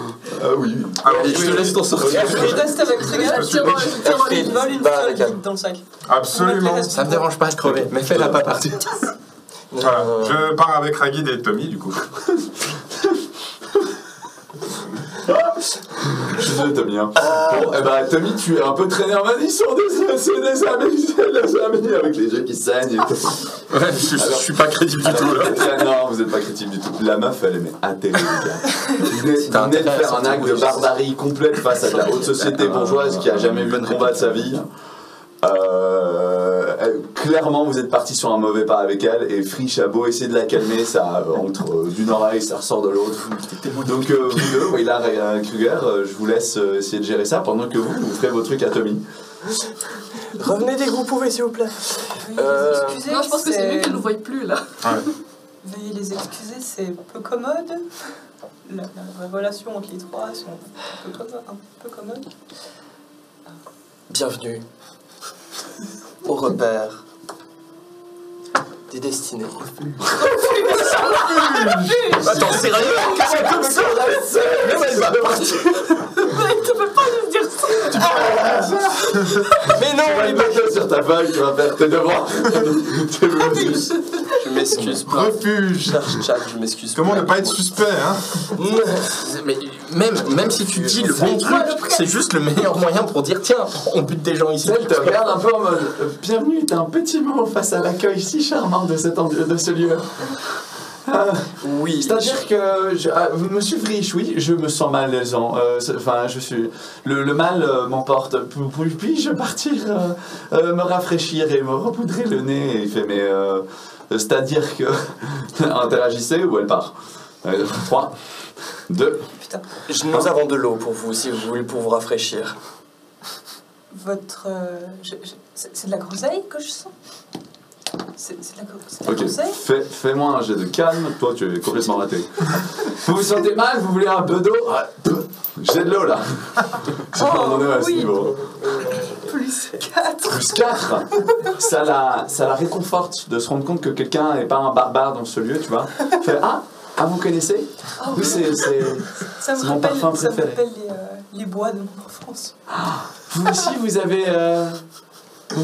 A: Oui.
B: Alors,
A: Allez, je te laisse t'en sortir.
F: Je reste avec Trigger,
B: Je
F: je tire dans
C: Alfred,
F: il vole une
C: va
F: seule
C: avec elle.
F: bite dans le sac.
B: absolument.
E: Ça me dérange pas de crever, mais fais-la pas partir.
B: Voilà, je pars avec Ragid et Tommy, du coup.
A: Je suis désolé, Tommy. Hein. Bon, eh ben, Tommy, tu es un peu traîné en manie sur des amis avec les yeux qui saignent et tout.
B: Ouais, je suis pas crédible du tout, là.
A: Non, vous êtes pas crédible du tout. La meuf, elle est atterrée, les gars. Vous venez de faire un acte de barbarie complète face à de la haute société bourgeoise qui a jamais vu de combat de sa vie. Clairement, vous êtes parti sur un mauvais pas avec elle et Frisch a beau essayer de la calmer, ça entre d'une oreille, ça ressort de l'autre. Donc, vous deux, Willard et Kruger, je vous laisse essayer de gérer ça pendant que vous ferez vos trucs à Tommy.
C: Revenez dès que vous pouvez, s'il vous plaît.
F: Veuillez les excuser,
D: Non, je pense que c'est mieux qu'elle ne nous voie plus là.
F: Veuillez les excuser, c'est peu commode. La relation entre les trois sont un peu commode.
C: Bienvenue au repère des destinées.
E: Attends, sérieux?
A: C'est comme ça,
D: Tu peux pas nous dire ça.
C: Mais non,
A: Tu vas le mettre sur ta feuille, tu vas faire tes devoirs.
C: je m'excuse pas.
B: Refuge.
C: Chat, je m'excuse.
B: Comment ne pas être suspect, hein?
E: Mais même si tu dis le bon truc, c'est juste le meilleur moyen pour dire tiens, on bute des gens ici.
A: Elle te regarde un peu en mode bienvenue, t'as un petit mot face à l'accueil si charmant de ce lieu.
C: Oui.
A: C'est-à-dire que, monsieur Frisch, oui, je me sens malaisant. Enfin, je suis. Le mal m'emporte. Puis-je partir me rafraîchir et me repoudrer le nez? Et il fait, mais. C'est-à-dire que. Interagissez ou elle part 3, 2.
F: Putain.
C: Nous avons de l'eau pour vous, si vous voulez, pour vous rafraîchir.
F: Votre. C'est de la groseille que je sens? C'est de la
A: Ok,
F: groseille?
A: fais-moi un jet de calme. Toi, tu es complètement raté. Vous vous sentez mal? Vous voulez un peu d'eau? J'ai de l'eau là. C'est pas mon à ce
F: oui.
A: niveau.
F: Plus 4.
A: Plus 4, ça la réconforte de se rendre compte que quelqu'un n'est pas un barbare dans ce lieu, tu vois. Fait, vous connaissez? Oui, c'est
F: Ça me
A: mon
F: rappelle,
A: parfum
F: ça me
A: préféré.
F: rappelle les bois de mon enfance.
A: Vous aussi, vous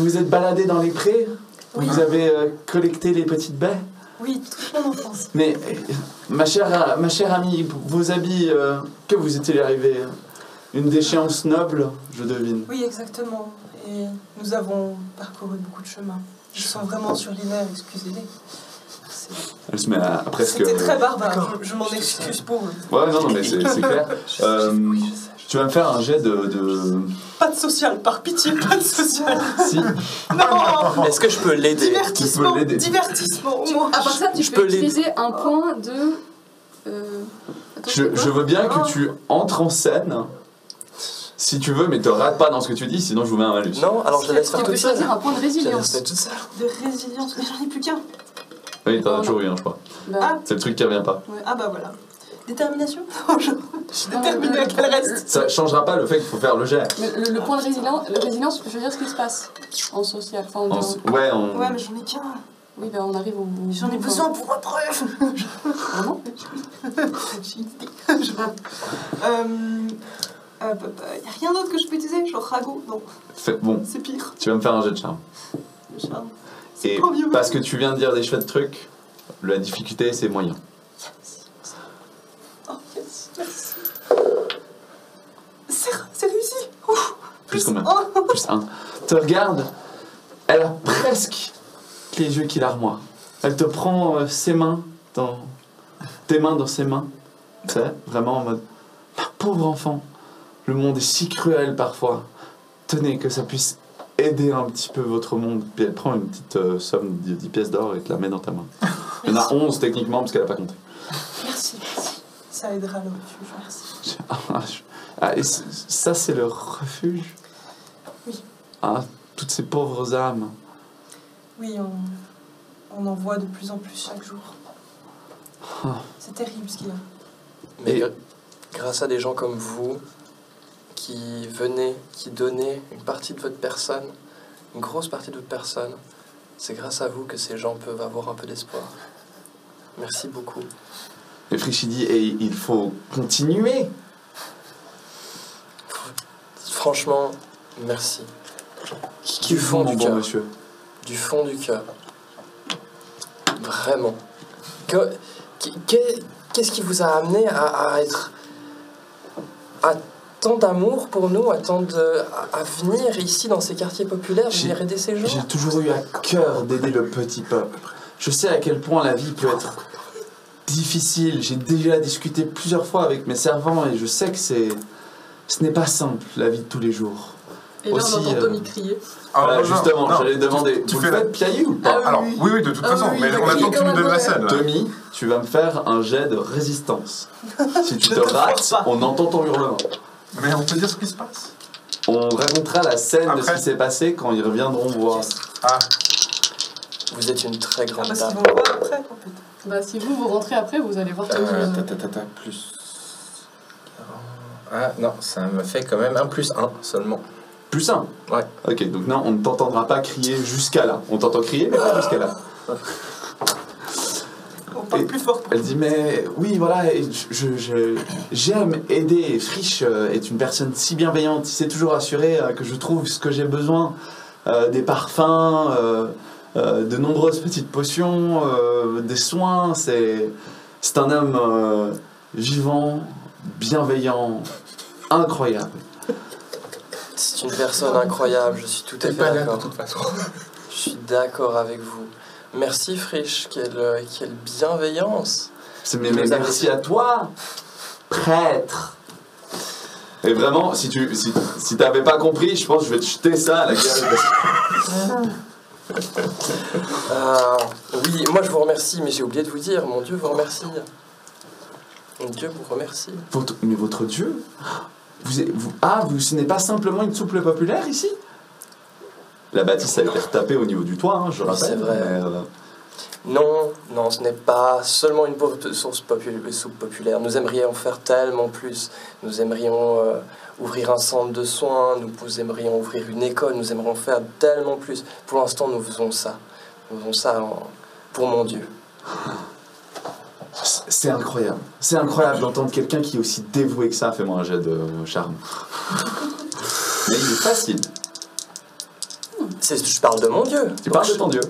A: vous êtes baladé dans les prés?
F: Oui.
A: Vous avez collecté les petites baies?
F: Oui, toute mon enfance.
A: Mais, ma chère amie, vos habits, que vous est-il arrivé? Une déchéance noble, je devine.
F: Oui, exactement. Et nous avons parcouru beaucoup de chemin. Ils sont vraiment surlinéaires, excusez-les.
A: Elle se met à presque...
F: C'était très barbare, je m'en excuse pour eux.
A: Ouais, non, mais c'est clair. Tu vas me faire un jet de...
F: Pas de social, par pitié, pas de social.
A: Si,
F: Non.
C: Est-ce que je peux l'aider?
F: Divertissement,
A: Tu peux l'aider.
F: divertissement au moins.
D: À part ça, tu
C: Je
D: peux
C: peux l'aider.
D: utiliser un point de... Attends, c'est quoi
A: je veux bien que tu entres en scène, si tu veux, mais te rate pas dans ce que tu dis, sinon je vous mets un malus.
C: Non, alors je la laisse faire
D: Tu peux
C: toute seule.
D: choisir un point de
C: Je la laisse
D: résilience.
C: faire toute seule.
F: De résilience, mais j'en ai plus qu'un.
A: Oui, t'en as toujours eu un, je crois.
D: Bah,
A: C'est le truc qui revient pas.
F: Ouais. Ah bah voilà. Détermination. Je suis déterminée à qu'elle reste.
A: Ça changera pas le fait qu'il faut faire le jet.
D: mais le point de résilience, je veux dire ce qui se passe en social. Enfin,
A: Ouais,
F: Ouais, mais j'en ai qu'un.
D: Oui, bah on arrive au...
F: J'en ai besoin pour ma preuve.
D: Vraiment
F: J'ai une idée. Y a rien d'autre que je peux utiliser? Genre ragot? Non,
A: Bon,
F: c'est pire.
A: tu vas me faire un jet de charme.
F: Le charme. C'est
A: Et
F: pas vieux.
A: parce que tu viens de dire des chouettes trucs, la difficulté c'est moyen.
F: Oh yes, merci. C'est réussi. Ouf.
A: Plus combien?
F: Oh.
A: Plus 1. Te regarde, elle a presque les yeux qui larmoient. Elle te prend ses mains dans... tes mains dans ses mains. Tu sais, vraiment en mode... Ma pauvre enfant, le monde est si cruel parfois. Tenez, que ça puisse aider un petit peu votre monde. Puis elle prend une petite somme de 10 pièces d'or et te la met dans ta main. Il y en a 11 techniquement parce qu'elle n'a pas compté.
F: Merci, merci. Ça aidera le refuge, merci.
A: Ah, et ça c'est le refuge?
F: Oui.
A: Ah, toutes ces pauvres âmes.
F: Oui, on en voit de plus en plus chaque jour.
A: Ah.
F: C'est terrible ce qu'il y a.
C: Mais
A: Et-
C: grâce à des gens comme vous, qui venaient, qui donnaient une partie de votre personne, une grosse partie de votre personne, c'est grâce à vous que ces gens peuvent avoir un peu d'espoir. Merci beaucoup.
A: Et Frichy dit, et il faut continuer.
C: Franchement, merci.
A: Qui
C: Du fond
A: mon
C: du
A: bon
C: cœur.
A: monsieur.
C: Du fond du cœur. Vraiment. Qu'est-ce qui vous a amené à être... à tant d'amour pour nous, à venir ici dans ces quartiers populaires, venir aider ces gens?
A: J'ai toujours eu à cœur d'aider le petit peuple. Je sais à quel point la vie peut être difficile. J'ai déjà discuté plusieurs fois avec mes servants et je sais que ce n'est pas simple, la vie de tous les jours.
D: Et là,
A: Aussi,
D: on entend Tommy crier.
A: Voilà,
B: non,
A: justement,
B: non.
A: j'allais demander,
B: Tu
A: vous
B: fais
A: le
B: la-
A: faites piailler ou pas?
D: Ah
B: Alors, oui, de toute
D: Ah
B: façon,
D: oui,
B: mais
D: il a
B: on
D: crié
B: attend que tu
D: comme
B: nous
D: un
B: donnes la
D: vrai.
B: scène. Là.
A: Tommy, tu vas me faire un jet de résistance. Si tu
F: Je
A: te
F: ne te
A: rates,
F: force pas.
A: on entend ton hurlement.
B: Mais on peut dire ce qui se passe.
A: On racontera la scène de ce
B: Après.
A: qui s'est passé quand ils reviendront voir.
B: Ah,
C: Vous êtes une très
F: Ah,
C: grande
F: parce qu'ils
C: dame.
F: vont le voir après, en fait.
D: Bah, si vous rentrez après, vous allez voir Tommy.
E: Plus... Ah non, ça me fait quand même un plus 1 seulement.
A: Plus un.
E: Ouais.
A: Ok, donc non, on ne t'entendra pas crier jusqu'à là. On t'entend crier, mais pas jusqu'à là.
F: On parle
A: Et-
F: plus fort.
A: Elle dit, mais oui, voilà, et j'aime aider. Et Frisch est une personne si bienveillante. Il s'est toujours assuré que je trouve ce que j'ai besoin. Des parfums, de nombreuses petites potions, des soins. C'est un homme vivant, bienveillant, incroyable.
C: C'est une personne incroyable, je suis tout à
E: T'es
C: fait
E: pas là de
C: d'accord.
E: toute façon.
C: Je suis d'accord avec vous. Merci Frisch, quelle
A: Mais
C: bienveillance.
A: mais
C: Vous avez-
A: merci à toi, prêtre. Et vraiment, si t'avais pas compris, je pense que je vais te jeter ça à la gueule.
C: Oui, moi je vous remercie, mais j'ai oublié de vous dire, mon Dieu vous remercie. Mon Dieu vous remercie.
A: Mais votre Dieu, ce n'est pas simplement une soupe populaire ici? La bâtisse a été retapée au niveau du toit, hein, je
C: Oui,
A: rappelle.
C: c'est vrai.
A: mais,
C: Non, ce n'est pas seulement une pauvre soupe populaire. Nous aimerions en faire tellement plus. Nous aimerions ouvrir un centre de soins, nous aimerions ouvrir une école, nous aimerions faire tellement plus. Pour l'instant, nous faisons ça. Nous faisons ça pour mon Dieu.
A: c'est incroyable. C'est incroyable d'entendre quelqu'un qui est aussi dévoué que ça. Fais-moi un jet de charme. Mais il est facile.
C: Je parle de mon Dieu.
A: Tu parles de ton Dieu.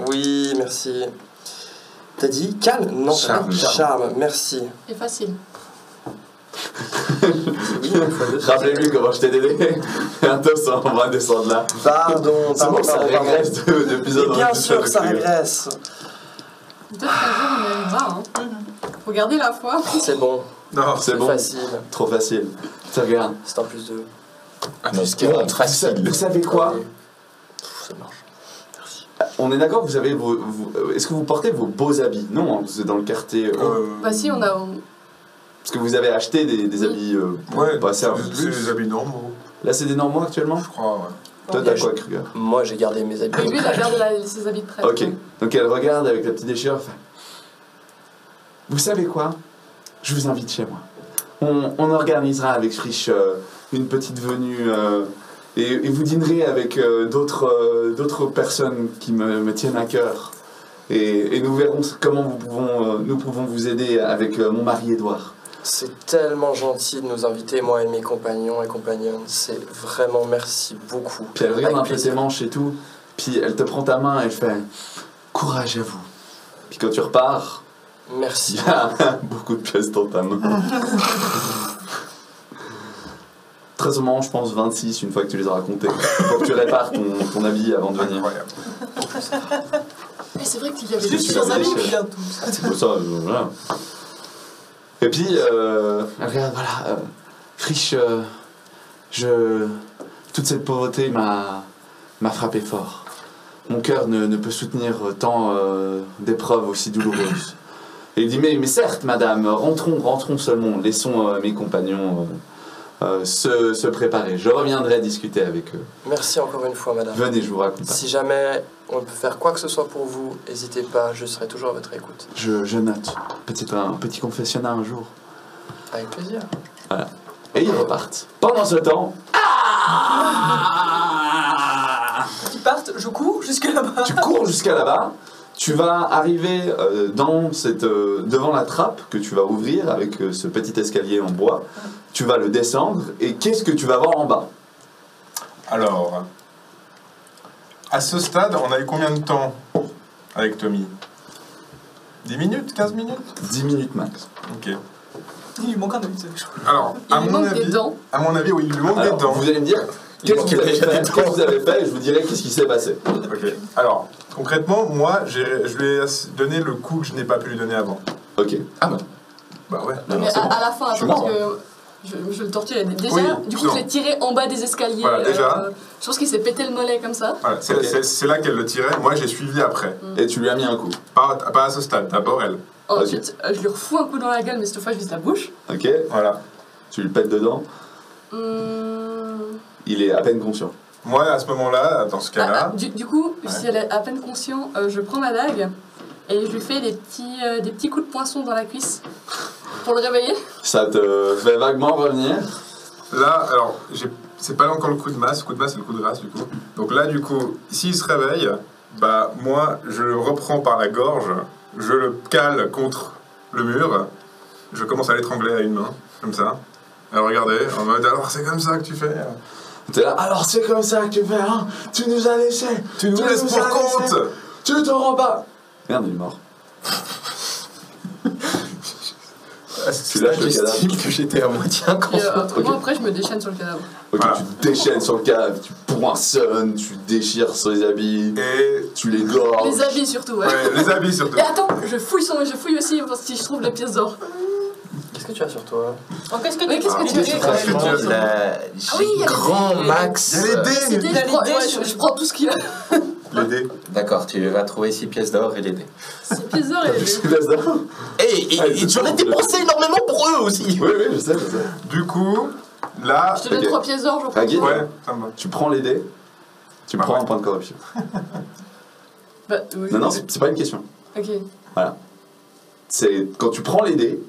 C: Oui, merci. T'as dit calme? Non,
E: Charme.
C: Charme, merci.
D: C'est facile.
C: Oui, une fois de-
A: Rappelez-lui comment je t'ai aidé. Bientôt, ça, on va descendre là.
C: Pardon,
A: C'est bon, ça
C: pardon.
A: régresse d'épisode
C: Et
A: en
C: bien
A: épisode
C: sûr,
A: de
C: ça
A: Clio.
C: régresse.
D: Peut-être qu'un jour on y arrivera. Hein. Faut garder la foi.
C: C'est bon.
B: Non,
A: C'est bon.
C: Facile.
A: Trop facile. Tu regardes.
C: C'est un plus 2.
E: Bon, facile.
A: Vous savez quoi?
C: Ça marche.
A: On est d'accord, vous avez est-ce que vous portez vos beaux habits? Non, hein, vous êtes dans le quartier.
D: Bah si, on a...
A: Parce que vous avez acheté des habits
B: ouais,
A: pas assez
B: c'est les habits normaux,
A: Là, c'est des normaux actuellement?
B: je crois, ouais.
A: Toi, t'as quoi, Kruger?
C: Moi, j'ai gardé mes habits.
D: Oui, lui, il a gardé ses habits de prêtre.
A: Ok. Donc elle regarde avec la petite déchirure. Elle fait, vous savez quoi? Je vous invite chez moi. On organisera avec Frisch une petite venue et vous dînerez avec d'autres personnes qui me tiennent à cœur. Et nous verrons comment nous pouvons vous aider avec mon mari Édouard.
C: C'est tellement gentil de nous inviter, moi et mes compagnons et compagnonnes. C'est vraiment merci beaucoup.
A: Puis elle regarde
C: Avec
A: un peu
C: plaisir.
A: tes manches et tout. Puis elle te prend ta main et elle fait courage à vous. Puis quand tu repars, il
C: Merci.
A: y a beaucoup de pièces dans ta main. Très sûrement, je pense 26 une fois que tu les auras comptées. Pour que tu répares ton habit avant de venir.
B: Incroyable.
D: Mais c'est vrai qu'il y avait
A: C'est
D: des
A: super
D: choses à
A: riche.
D: lui.
F: Bien tous.
A: Bon, ça, voilà. Et puis, elle regarde, voilà, Frisch, toute cette pauvreté m'a frappé fort. Mon cœur ne peut soutenir tant d'épreuves aussi douloureuses. Et il dit, mais certes, madame, rentrons seulement, laissons mes compagnons se préparer. Je reviendrai discuter avec eux.
C: Merci encore une fois, madame.
A: Venez, je vous raconte.
C: Si jamais on peut faire quoi que ce soit pour vous, n'hésitez pas, je serai toujours à votre écoute.
A: Je note. Un petit confessionnat un jour.
C: Avec plaisir.
A: Et ils repartent. Pendant ce temps...
F: Ils partent, je cours jusque là-bas.
A: Tu cours jusqu'à là-bas, tu vas arriver devant la trappe que tu vas ouvrir avec ce petit escalier en bois. Tu vas le descendre et qu'est-ce que tu vas voir en bas?
B: Alors, à ce stade, on a eu combien de temps avec Tommy? 10 minutes? 15 minutes?
A: 10 minutes max.
B: Ok.
F: Il lui manque un œil.
B: Alors,
D: Il lui manque des dents.
B: à mon avis, oui, il lui manque des
A: Alors,
B: dents.
A: vous allez me dire qu'est-ce que vous avez fait et je vous dirai qu'est-ce qui s'est passé.
B: Ok. Alors, concrètement, moi, je lui ai donné le coup que je n'ai pas pu lui donner avant.
A: Ok.
B: Bah ouais.
A: Non,
D: Mais
A: c'est bon.
D: à la fin,
A: Je suis
D: attends, parce
A: mort.
D: que je le torturais. Déjà,
B: Oui,
D: du coup,
B: non.
D: je l'ai tiré en bas des escaliers.
B: Voilà, déjà.
D: Je pense qu'il s'est pété le mollet comme ça.
B: Voilà, c'est
A: Ok.
B: c'est là qu'elle le tirait. Moi, j'ai suivi après.
A: Et tu lui as mis un coup.
B: Pas à ce stade, d'abord elle.
D: Ensuite, je lui refous un coup dans la gueule, mais cette fois, je vise la bouche.
A: Ok.
B: Voilà.
A: Tu lui pètes dedans. Il est à peine conscient.
B: Moi, à ce moment-là, dans ce cas-là,
D: Du coup, si elle est à peine conscient, je prends ma dague et je lui fais des petits coups de poinçon dans la cuisse pour le réveiller.
A: Ça te fait vaguement revenir.
B: là, alors, c'est pas encore le coup de masse. Le coup de masse, c'est le coup de grâce, du coup. Donc là, du coup, s'il se réveille, bah, moi, je le reprends par la gorge, je le cale contre le mur, je commence à l'étrangler à une main, comme ça. Alors, regardez, en mode, alors, c'est comme ça que tu fais.
A: T'es là, alors c'est comme ça que tu fais, hein? Tu nous as laissés.
B: Tu nous laisses pour
A: as
B: compte.
A: laissés. Tu t'en rends pas. Merde, il est mort. Tu lâches le cadavre.
E: J'estime que j'étais à moitié
D: Et
E: inconscient.
A: Ok.
D: moi, après, je me déchaîne sur le cadavre.
A: Ok,
B: Voilà.
A: tu déchaînes sur le cadavre, tu poinçonnes, tu déchires sur les habits,
B: Et
A: tu les gorges.
D: Les habits surtout, ouais.
B: ouais, les habits surtout.
D: Et attends, je fouille aussi parce que si je trouve les pièces d'or.
C: Qu'est-ce que tu as sur toi?
F: Oh, qu'est-ce que
D: Oui, qu'est-ce que tu
F: dis
D: veux
B: Franchement,
E: Franchement, là,
D: Ah oui, il y
E: j'ai
D: a les
E: grand
D: dés.
E: max.
B: Il y a les dés.
D: C'est des-
F: Il y a les
D: je prends-
F: dés
D: ouais,
F: sur-
D: je prends tout ce qu'il y a.
B: Les dés.
E: D'accord, tu vas trouver 6 pièces d'or et les dés.
D: 6 pièces d'or et les dés.
A: Tu laisses d'or.
E: Et j'en ai dépensé énormément pour eux aussi.
A: Oui, oui, je sais.
B: Du coup, là,
D: Je te donne
A: Ok.
D: 3 pièces d'or, je prends.
A: Ragid,
B: ouais, ça me va.
A: tu prends les dés, tu
B: Ah
A: prends
B: ouais.
A: un point de corruption.
D: Bah, oui.
A: Non, non, c'est pas une question.
D: Ok.
A: C'est quand tu prends les dés,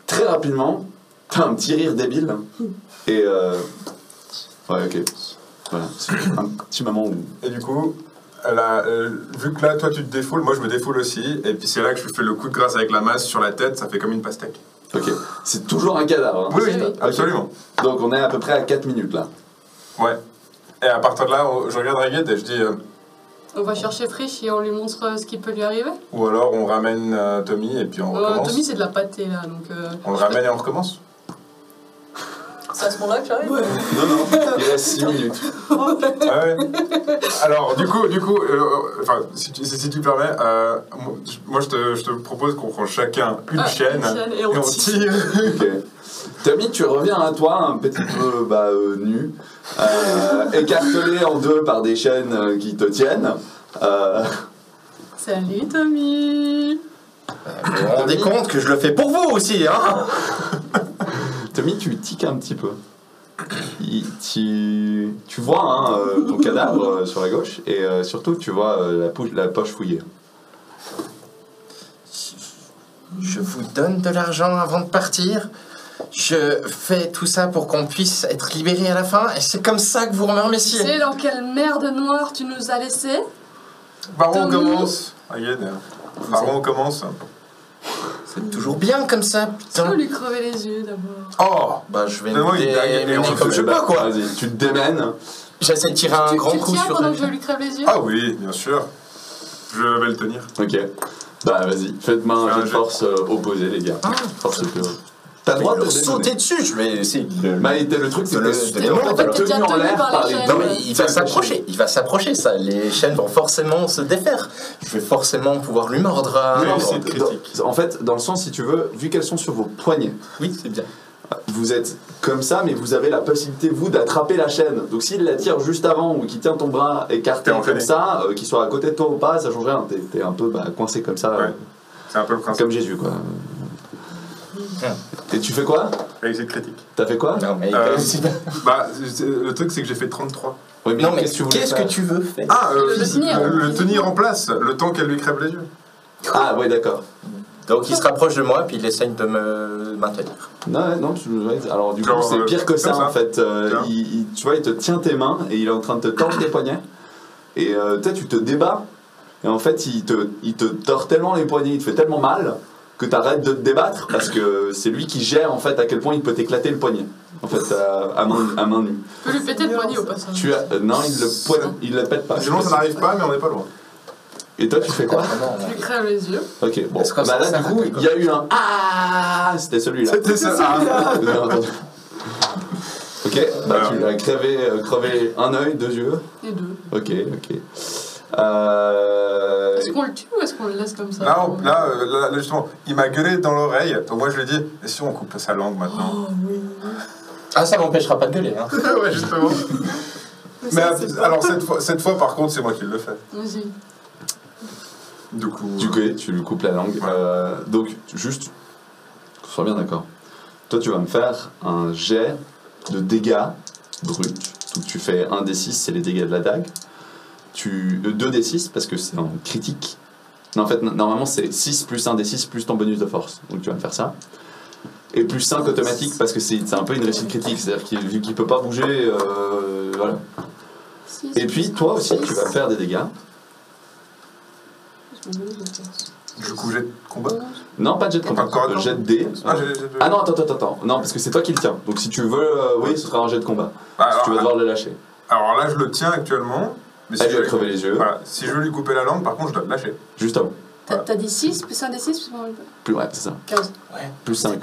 A: très rapidement, t'as un petit rire débile. Et ouais, ok. Voilà, c'est un petit moment où.
B: Et du coup, vu que là, toi, tu te défoules, moi, je me défoule aussi. Et puis, c'est là que je fais le coup de grâce avec la masse sur la tête, ça fait comme une pastèque.
A: Ok, c'est toujours un cadavre. Hein.
B: Oui, oui,
D: oui.
B: absolument.
A: Donc on est à peu près à 4 minutes là.
B: Ouais. Et à partir de là, je regarde Ragged et je dis,
D: On va chercher Frisch et on lui montre ce qui peut lui arriver.
B: ou alors on ramène Tommy et puis on recommence.
D: Tommy, c'est de la pâtée là, donc.
B: On le ramène et on recommence.
F: C'est à ce moment-là que j'arrive.
A: Non, il reste 6 minutes.
B: Ah ouais. Alors, du coup, enfin, si tu permets, moi je te propose qu'on prend chacun une chaîne
F: Et on tire.
A: Ok. Tommy, tu reviens à toi un petit peu nu, écartelé en deux par des chaînes qui te tiennent.
D: Salut Tommy.
E: Vous vous rendez compte que je le fais pour vous aussi, hein?
A: Tommy, tu tiques un petit peu. Tu vois ton cadavre sur la gauche et surtout tu vois la poche fouillée.
E: Je vous donne de l'argent avant de partir. Je fais tout ça pour qu'on puisse être libéré à la fin. Et c'est comme ça que vous me
D: Tu
E: remerciez.
D: sais dans quelle merde noire tu nous as laissés?
B: Par où on
D: Tommy.
B: commence? Regarde. Par où on commence?
E: C'est toujours bien comme ça,
D: Tu
E: putain.
D: peux lui crever les yeux d'abord.
E: Oh, bah je vais
B: Donne-moi
E: me
B: une dague et on
E: démener
B: se
E: comme je
B: fait
E: peux, quoi.
A: Vas-y, tu te démènes.
E: J'essaie de tirer un grand
D: tu
E: coup
D: tiens
E: sur
D: pendant
E: le...
D: que je lui crève les yeux?
B: Ah oui, bien sûr. Je vais le tenir.
A: Ok. Bah vas-y, faites-moi un jet de force opposé les gars. Force pure. T'as le droit de
E: le
A: le
E: sauter dessus, je vais essayer.
A: Bah, le truc c'est que
E: le-
A: en fait,
D: t'es déjà
A: tenu en
D: tenu
A: l'air
D: par
A: par
D: les
A: les
D: chaînes.
E: Non mais il va s'approcher, ça. Les chaînes vont forcément se défaire. Je vais forcément pouvoir lui mordre.
A: Non, non,
B: Réussite critique.
A: en fait, dans le sens, si tu veux, vu qu'elles sont sur vos poignets,
E: Oui, c'est bien.
A: vous êtes comme ça, mais vous avez la possibilité, vous, d'attraper la chaîne. Donc s'il la tire juste avant ou qu'il tient ton bras écarté
B: T'es enchaîné.
A: comme ça, qu'il soit à côté de toi ou pas, ça change rien. T'es un peu coincé comme ça,
B: Ouais. C'est un peu le principe.
A: comme Jésus, quoi. Et tu fais quoi?
B: Réussite critique.
A: T'as fait quoi?
E: Non mais
B: Bah, le truc c'est que j'ai fait 33.
A: Oui,
E: non mais
A: qu'est-ce
E: qu'est-ce
A: voulais
E: que tu veux faire?
B: Ah,
D: Le tenir.
B: le tenir en place, le temps qu'elle lui crève les yeux.
A: faire Ah, ouais, d'accord.
E: Donc il se rapproche de moi puis il essaye de me maintenir.
A: Non, alors du coup,
B: Genre,
A: c'est pire que ça,
B: comme ça.
A: en fait.
B: Tiens.
A: Tu vois, il te tient tes mains et il est en train de te tordre les poignets. Et toi, tu te débats. Et en fait, il te tord tellement les poignets, il te fait tellement mal que tu arrêtes de te débattre parce que c'est lui qui gère en fait à quel point il peut t'éclater le poignet. En fait, à main nue.
D: Tu peux lui péter le poignet au passage.
A: Non, il le pète pas.
B: Sinon ça n'arrive pas, mais on n'est pas loin.
A: Et toi, tu fais quoi?
D: Tu lui crèves les yeux.
A: Ok, bon.
E: Est-ce que ça
A: Bah là,
E: sert
A: du
E: à
A: coup,
E: quelque
A: il y a eu un Ah, c'était celui-là.
B: C'était ça. Ah.
A: Vous avez entendu. Ok, bah
B: Alors.
A: tu lui as crevé un œil, 2 yeux.
D: Les deux.
A: Ok.
D: Est-ce qu'on le tue ou est-ce qu'on le laisse comme ça?
B: Non, là, justement, il m'a gueulé dans l'oreille. Donc moi je lui ai dit, et si on coupe sa langue maintenant?
E: Ah ça m'empêchera pas de gueuler. Hein.
B: Ouais, justement. Mais alors cette fois par contre, c'est moi qui le fais.
D: Vas-y.
B: Du coup.
A: Tu lui coupes la langue.
B: Ouais.
A: Donc, juste, qu'on soit bien d'accord. Toi, tu vas me faire un jet de dégâts bruts. Donc, tu fais 1d6, c'est les dégâts de la dague. 2d6, parce que c'est un critique. Non, en fait, normalement, c'est 6 plus 1d6 plus ton bonus de force. Donc, tu vas me faire ça. Et plus 5 automatique, parce que c'est un peu une réussite critique. C'est-à-dire qu'il vu qu'il peut pas bouger, voilà. Et puis, toi aussi, tu vas faire des dégâts.
B: Du coup, j'ai de combat.
A: Non, pas de jet de combat,
B: Encore un
A: jet de dés.
B: Ah,
A: Ah non, attends. Non, parce que c'est toi qui le tiens. Donc si tu veux, oui, ce sera un jet de combat.
B: Alors,
A: Tu vas devoir le lâcher.
B: alors là, je le tiens actuellement. Mais
A: Elle
B: je
A: lui a crevé les yeux.
B: Voilà. Si je veux lui couper la langue, par contre, je dois le lâcher.
A: Juste avant.
D: T'as dit 6 plus 1 des 6 plus
A: Ouais, c'est ça.
D: 15.
E: Ouais.
A: Plus 5.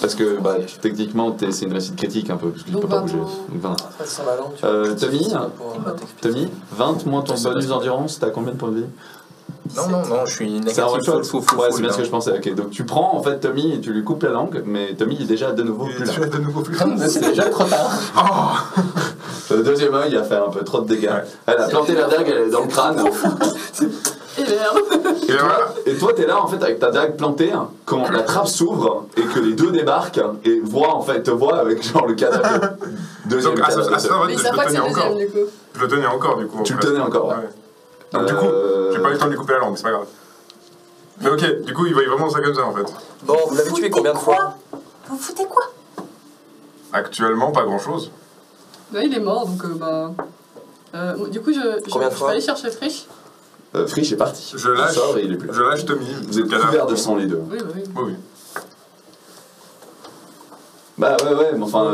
A: Parce que bah, techniquement, c'est une réussite critique un peu, parce que tu
D: Donc
A: peux pas
D: 20.
A: bouger. Donc 20.
C: En fait, sans la langue, tu
A: Tommy,
C: pour t'expliquer.
A: 20 moins ton bonus d'endurance, t'as combien de points de vie?
E: Non, je suis
A: C'est un
E: négatif
A: one
E: full.
A: shot. Ouais, c'est bien ce que je pensais. Ok, donc tu prends en fait Tommy et tu lui coupes la langue, mais Tommy est déjà de nouveau
B: Il
A: plus
B: est
A: là.
B: de nouveau plus
E: C'est déjà trop tard.
A: Le deuxième œil a fait un peu trop de dégâts.
B: Ouais.
A: Elle a planté la dague, elle est dans le crâne.
D: Et merde.
B: Et voilà.
A: Et toi, t'es là en fait avec ta dague plantée quand la trappe s'ouvre et que les deux débarquent et te voient avec genre le cadavre. Deuxième
B: Donc, à
A: cadavre.
B: ce moment,
D: Mais ils
B: je
D: savent
B: le
D: pas que c'est
B: tenais
D: le
B: encore.
D: deuxième du coup.
B: Je le tenais encore, du coup.
A: Tu le
B: après.
A: tenais encore, ouais.
B: Donc, du coup, j'ai pas eu le temps de lui couper la langue, c'est pas grave. Mais ok, du coup, il voyait vraiment ça comme ça en fait.
C: Bon, vous l'avez tué combien de fois?
F: Vous foutez quoi?
B: Actuellement, pas grand chose.
D: Là, il est mort donc du coup,
C: Combien de
D: je
C: fois
D: vais aller chercher Frisch.
A: Frisch est parti.
B: Je lâche.
A: Il sort et il est plus là.
B: Je lâche Tommy.
A: Vous êtes
B: cadavre.
A: couverts de sang les deux.
D: Oui, bah oui.
B: Oui, oui.
A: Bah ouais, mais enfin,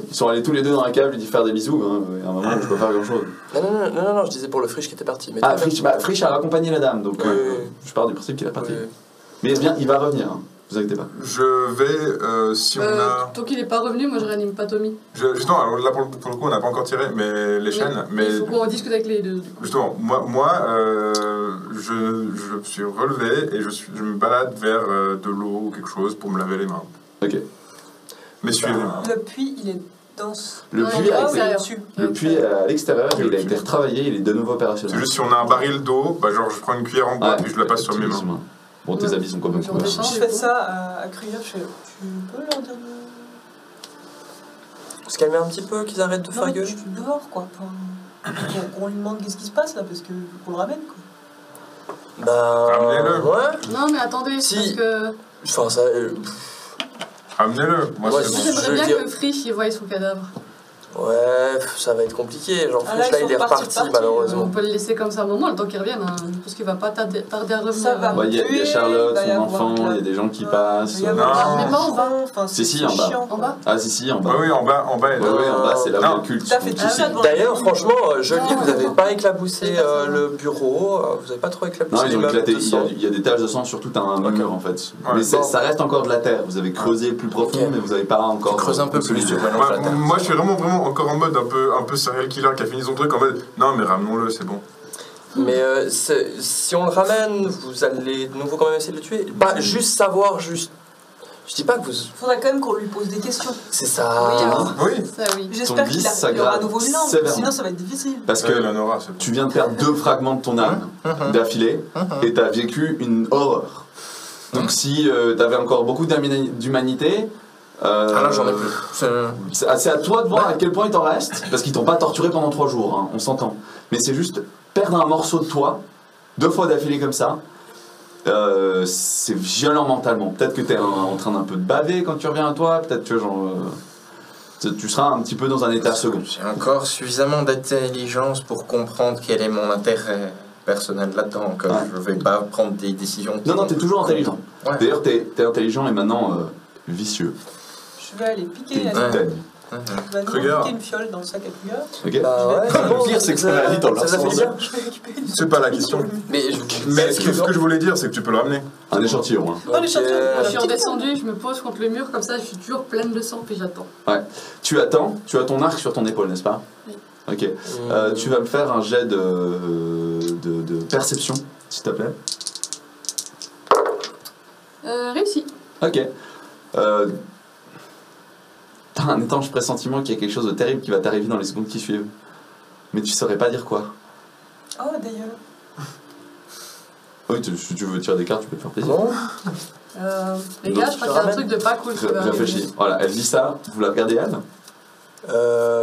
A: ils sont allés tous les deux dans la cave lui dire faire des bisous. Hein. À un moment, je peux pas faire grand chose.
C: Non, je disais pour le Frisch qui était parti. Mais
A: Frisch a raccompagné la dame, donc
C: Oui.
A: je pars du principe qu'il est parti.
C: Oui.
A: Mais bien, il va revenir. Hein. vous inquiétez pas.
B: Je vais, si on a...
D: Tant qu'il est pas revenu, moi je réanime pas Tommy.
B: Justement, alors là pour le coup, on n'a pas encore tiré mais les chaînes, mais
D: Il faut qu'on discute avec les deux.
B: justement, je suis relevé et je me balade vers de l'eau ou quelque chose pour me laver les mains.
A: Ok.
B: Mais suivez-moi.
F: Le puits, il est dans
A: Le
D: Ouais,
A: puits,
D: on va
A: a
D: à
A: été-
D: l'extérieur.
F: dessus.
A: le puits est à l'extérieur,
B: Ok,
A: il a
B: ok.
A: été retravaillé, il est de nouveau
B: C'est
A: opérationnel.
B: juste si on a un baril d'eau, bah genre je prends une cuillère en bois
A: Ouais,
B: puis je la passe sur mes mains.
A: effectivement. Bon, tes
D: Ouais.
A: habits sont quand même
D: Je
A: couverts.
D: redescends.
F: Je fais ça à Krieger, je fais, tu peux leur dire de...
C: Se calmer un petit peu, qu'ils arrêtent de
F: Non,
C: faire
F: mais
C: gueule.
F: je suis dehors, quoi. Enfin, qu'on lui demande qu'est-ce qui se passe, là, parce que qu'on le ramène, quoi.
C: Bah.
B: Ramenez-le.
C: Ouais.
D: Non, mais attendez,
C: Si.
D: parce que
C: Enfin, ça.
B: Amenez-le, moi
C: Ouais,
B: c'est bon.
C: si.
D: j'aimerais
C: Je
D: bien
C: veux dire-
D: que Frisch y voie son cadavre.
C: Ouais, ça va être compliqué. Genre,
F: Ah, là,
C: Frisch, là,
F: ils
C: il est
F: sont partis,
C: reparti,
F: partis,
C: malheureusement.
D: On peut le laisser comme ça un moment, le temps qu'il revienne, hein, parce qu'il va pas tarder à revenir.
F: Ça va.
A: Ouais, il y a Charlotte,
F: Il va y
A: son
F: avoir
A: enfant,
F: de la-
A: il y a des gens qui
F: Ouais,
A: passent.
F: il va y avoir
B: Non.
F: de la-
D: Mais pas en bas.
F: Enfin,
A: Si,
F: c'est
A: en bas.
F: chiant,
D: En
F: quoi.
D: bas.
A: Ah, si, en bas.
B: Bah oui, en bas et
A: Ouais, ouais, en bas, c'est là où il y a
B: Non.
A: le culte.
F: Tout à fait,
A: Donc,
F: tout
A: ici.
F: ça devant
C: D'ailleurs, franchement, joli,
D: Non.
C: vous n'avez pas éclaboussé
D: C'est pas ça.
C: le bureau, vous n'avez pas trop éclaboussé
A: Non, ils
C: les
A: ont
C: meubles
A: éclaté.
C: de
A: Il y,
C: sang.
A: a, il y a des taches de sang sur tout un mur en fait.
B: Ouais.
A: Mais
C: Bon.
A: ça reste encore de la terre. Vous avez creusé plus profond,
C: Ok.
A: mais vous n'avez pas encore.
E: Tu creuses un peu plus,
A: consolidé.
E: tu vois,
B: Bah, moi je suis vraiment encore en mode un peu serial killer qui a fini son truc en mode non mais ramenons-le, c'est bon.
C: Mais si on le ramène, vous allez de nouveau quand même essayer de le tuer. Pas juste savoir, juste. Je dis pas que vous.
F: Faudrait quand même qu'on lui pose des questions.
C: C'est ça.
F: Oui, alors.
B: Oui,
D: Ça, oui.
F: J'espère
A: vice
F: qu'il aura à
A: s'aggrave
F: nouveau une langue,
A: sévèrement.
F: sinon ça va être difficile.
A: Parce
B: il
A: que
B: en aura, c'est bon.
A: tu viens de perdre 2 fragments de ton âme d'affilée et t'as vécu une horreur. Donc si t'avais encore beaucoup d'humanité.
E: Ah là, j'en ai plus.
A: C'est à toi de voir à quel point il t'en reste, parce qu'ils t'ont pas torturé pendant 3 jours, hein, on s'entend. Mais c'est juste perdre un morceau de toi, 2 fois d'affilée comme ça, c'est violent mentalement. Peut-être que t'es en train d'un peu de baver quand tu reviens à toi, peut-être que genre, tu seras un petit peu dans un état second.
E: J'ai encore suffisamment d'intelligence pour comprendre quel est mon intérêt personnel là-dedans. Que
A: Ouais.
E: je vais pas prendre des décisions. qui
A: Non, non,
E: vont-
A: t'es toujours intelligent.
E: Ouais.
A: D'ailleurs, t'es intelligent et maintenant vicieux.
F: Je vais aller piquer
A: T'es
F: la
A: une teigne.
F: Je vais aller
B: Krieger.
F: piquer une fiole dans le sac à Krieger.
A: Ok.
C: Bah ouais, c'est bon,
E: Le pire, c'est que ça va aller dans leur
C: ça vous a fait
E: sens.
C: dire.
F: Je vais récupérer une
B: C'est pas la question.
C: Mais
B: Mais ce que je voulais dire c'est que tu peux le ramener.
A: Un échantillon. Hein.
F: Oh, les champions.
D: Je suis redescendue, je me pose contre le mur comme ça, je suis toujours pleine de sang, puis j'attends.
A: Tu attends, tu as ton arc sur ton épaule, n'est-ce pas?
D: Oui.
A: Ok. Tu vas me faire un jet de perception, s'il te plaît.
D: Réussi.
A: Ok. T'as un étrange pressentiment qu'il y a quelque chose de terrible qui va t'arriver dans les secondes qui suivent. Mais tu saurais pas dire quoi.
F: Oh, d'ailleurs.
A: Oui, si tu veux tirer des cartes, tu peux te faire plaisir.
C: Non.
D: Les gars, je crois qu'il y a un truc de pas cool qui va arriver.
A: Réfléchis. Voilà, elle dit ça. Vous la regardez, Anne?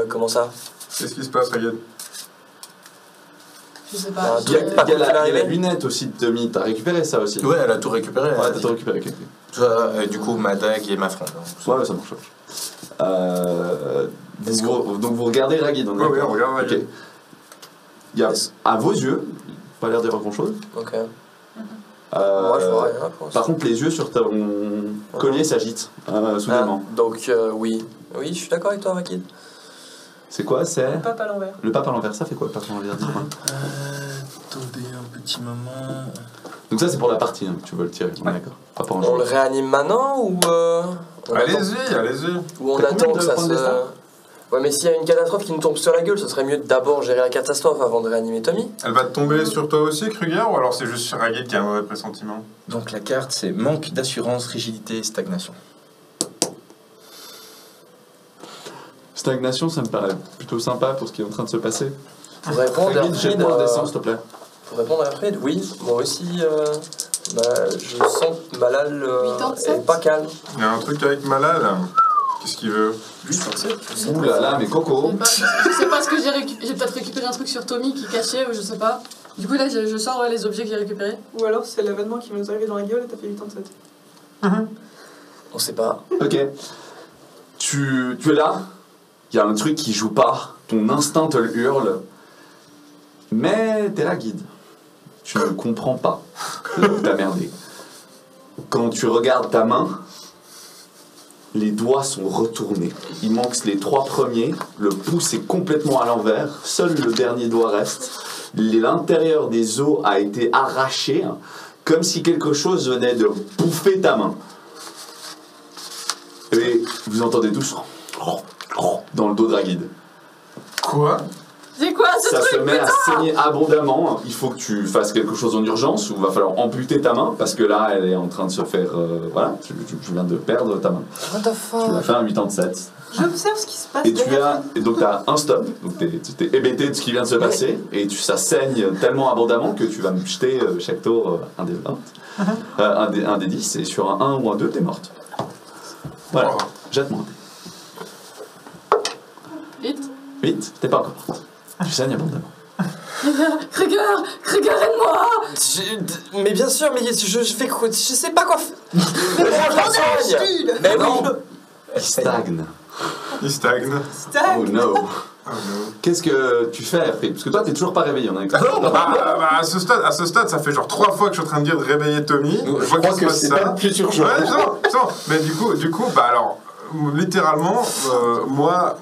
C: Comment ça?
B: Qu'est-ce qui se passe, Rayed?
D: Je sais
C: Ah,
D: pas.
A: Il y a,
D: je-
A: il y a
C: qui va
A: la
C: arriver.
A: lunette aussi de Tommy. T'as récupéré ça aussi?
E: Ouais, elle a tout récupéré.
A: Ouais,
E: elle a
A: t'as
E: dit.
A: tout récupéré. Ok.
E: Du coup, ma dague et ma fronde.
A: Ouais, ça marche. Donc vous regardez Ragid, on est
B: Oui, oui,
A: d'accord.
B: on regarde Ragid.
A: Ok. Il y a, à vos yeux, pas l'air d'y avoir grand chose.
C: Ok. Moi, je vois rien pour
A: Par
C: l'instant.
A: contre, les yeux sur ton collier s'agitent soudainement.
C: Ah, donc, oui. Oui, je suis d'accord avec toi, Rakid.
A: C'est quoi? C'est
F: Le pape à l'envers.
A: le pape à l'envers. Ça fait quoi le pape à l'envers? Dis-moi.
E: Attendez un petit moment.
A: Donc ça c'est pour la partie hein, que tu veux le tirer. On est d'accord. Pas pour un
C: On le
A: jeu.
C: réanime maintenant ou on
B: Allez-y, allez-y.
C: attend, ou on
A: T'as
C: attend
A: combien
C: que
A: de
C: ça
A: points de
C: se...
A: destin
C: Ouais, mais s'il y a une catastrophe qui nous tombe sur la gueule, ce serait mieux de d'abord gérer la catastrophe avant de réanimer Tommy.
B: Elle va tomber sur toi aussi, Krieger, ou alors c'est juste sur Rayed qui a un mauvais pressentiment?
E: Donc la carte, c'est manque d'assurance, rigidité, stagnation.
A: Stagnation, ça me paraît plutôt sympa pour ce qui est en train de se passer.
C: Pour répondre à
A: Ragid, jette-moi un dessin s'il te plaît.
C: Pour répondre à Alfred, oui, moi aussi, je sens que Malal
D: 87.
C: est pas calme.
B: Il y a un truc avec Malal. Qu'est-ce qu'il veut?
A: Ouh là là, mais Coco.
D: Je sais pas ce que j'ai récupéré. J'ai peut-être récupéré un truc sur Tommy qui cachait, ou je sais pas. Du coup, là, je sors les objets que j'ai récupérés.
F: Ou alors c'est l'événement qui va nous arriver dans la gueule et t'as fait 87.
C: On sait pas.
A: Ok. Tu es là. Il y a un truc qui joue pas. Ton instinct te le hurle. Mais t'es là, guide. Tu ne comprends pas. Là où t'as merdé. Quand tu regardes ta main, les doigts sont retournés. Il manque les 3 premiers. Le pouce est complètement à l'envers. Seul le dernier doigt reste. L'intérieur des os a été arraché. Comme si quelque chose venait de bouffer ta main. vous entendez doucement dans le dos de Ragid.
B: Quoi?
D: C'est quoi ce
A: Ça
D: truc
A: se met à
D: putain
A: saigner abondamment. Il faut que tu fasses quelque chose en urgence ou il va falloir amputer ta main parce que là, elle est en train de se faire. Voilà, tu viens de perdre ta main.
C: What the fuck?
A: Tu vas faire un 87.
F: J'observe ce qui se passe.
A: Et tu
F: derrière.
A: as. Et donc, tu as un stop. Donc, tu es hébété de ce qui vient de se passer. Et ça saigne tellement abondamment que tu vas me jeter chaque tour un des 20. Un des 10. Et sur un 1 ou un 2, t'es morte. Voilà.
B: Oh.
A: Jette-moi.
D: Vite.
A: 8, t'es pas encore morte. Tu saignes abondamment.
D: Regarde-moi.
C: Mais bien sûr, mais je fais quoi? Je sais pas quoi faire. Mais je soigne. Mais non.
A: Il stagne.
B: Il stagne.
F: Stack.
A: Oh no.
B: Oh non.
A: Qu'est-ce que tu fais, Afrique? Parce que toi, t'es toujours pas réveillé, on est
B: Bah, à ce stade, ça fait genre 3 fois que je suis en train de dire de réveiller Tommy.
E: Je
B: vois
E: crois
B: qu'il se
E: que
B: passe
E: c'est
B: ça.
E: même plus urgent.
B: Ouais, non. Mais du coup, bah alors, littéralement, moi,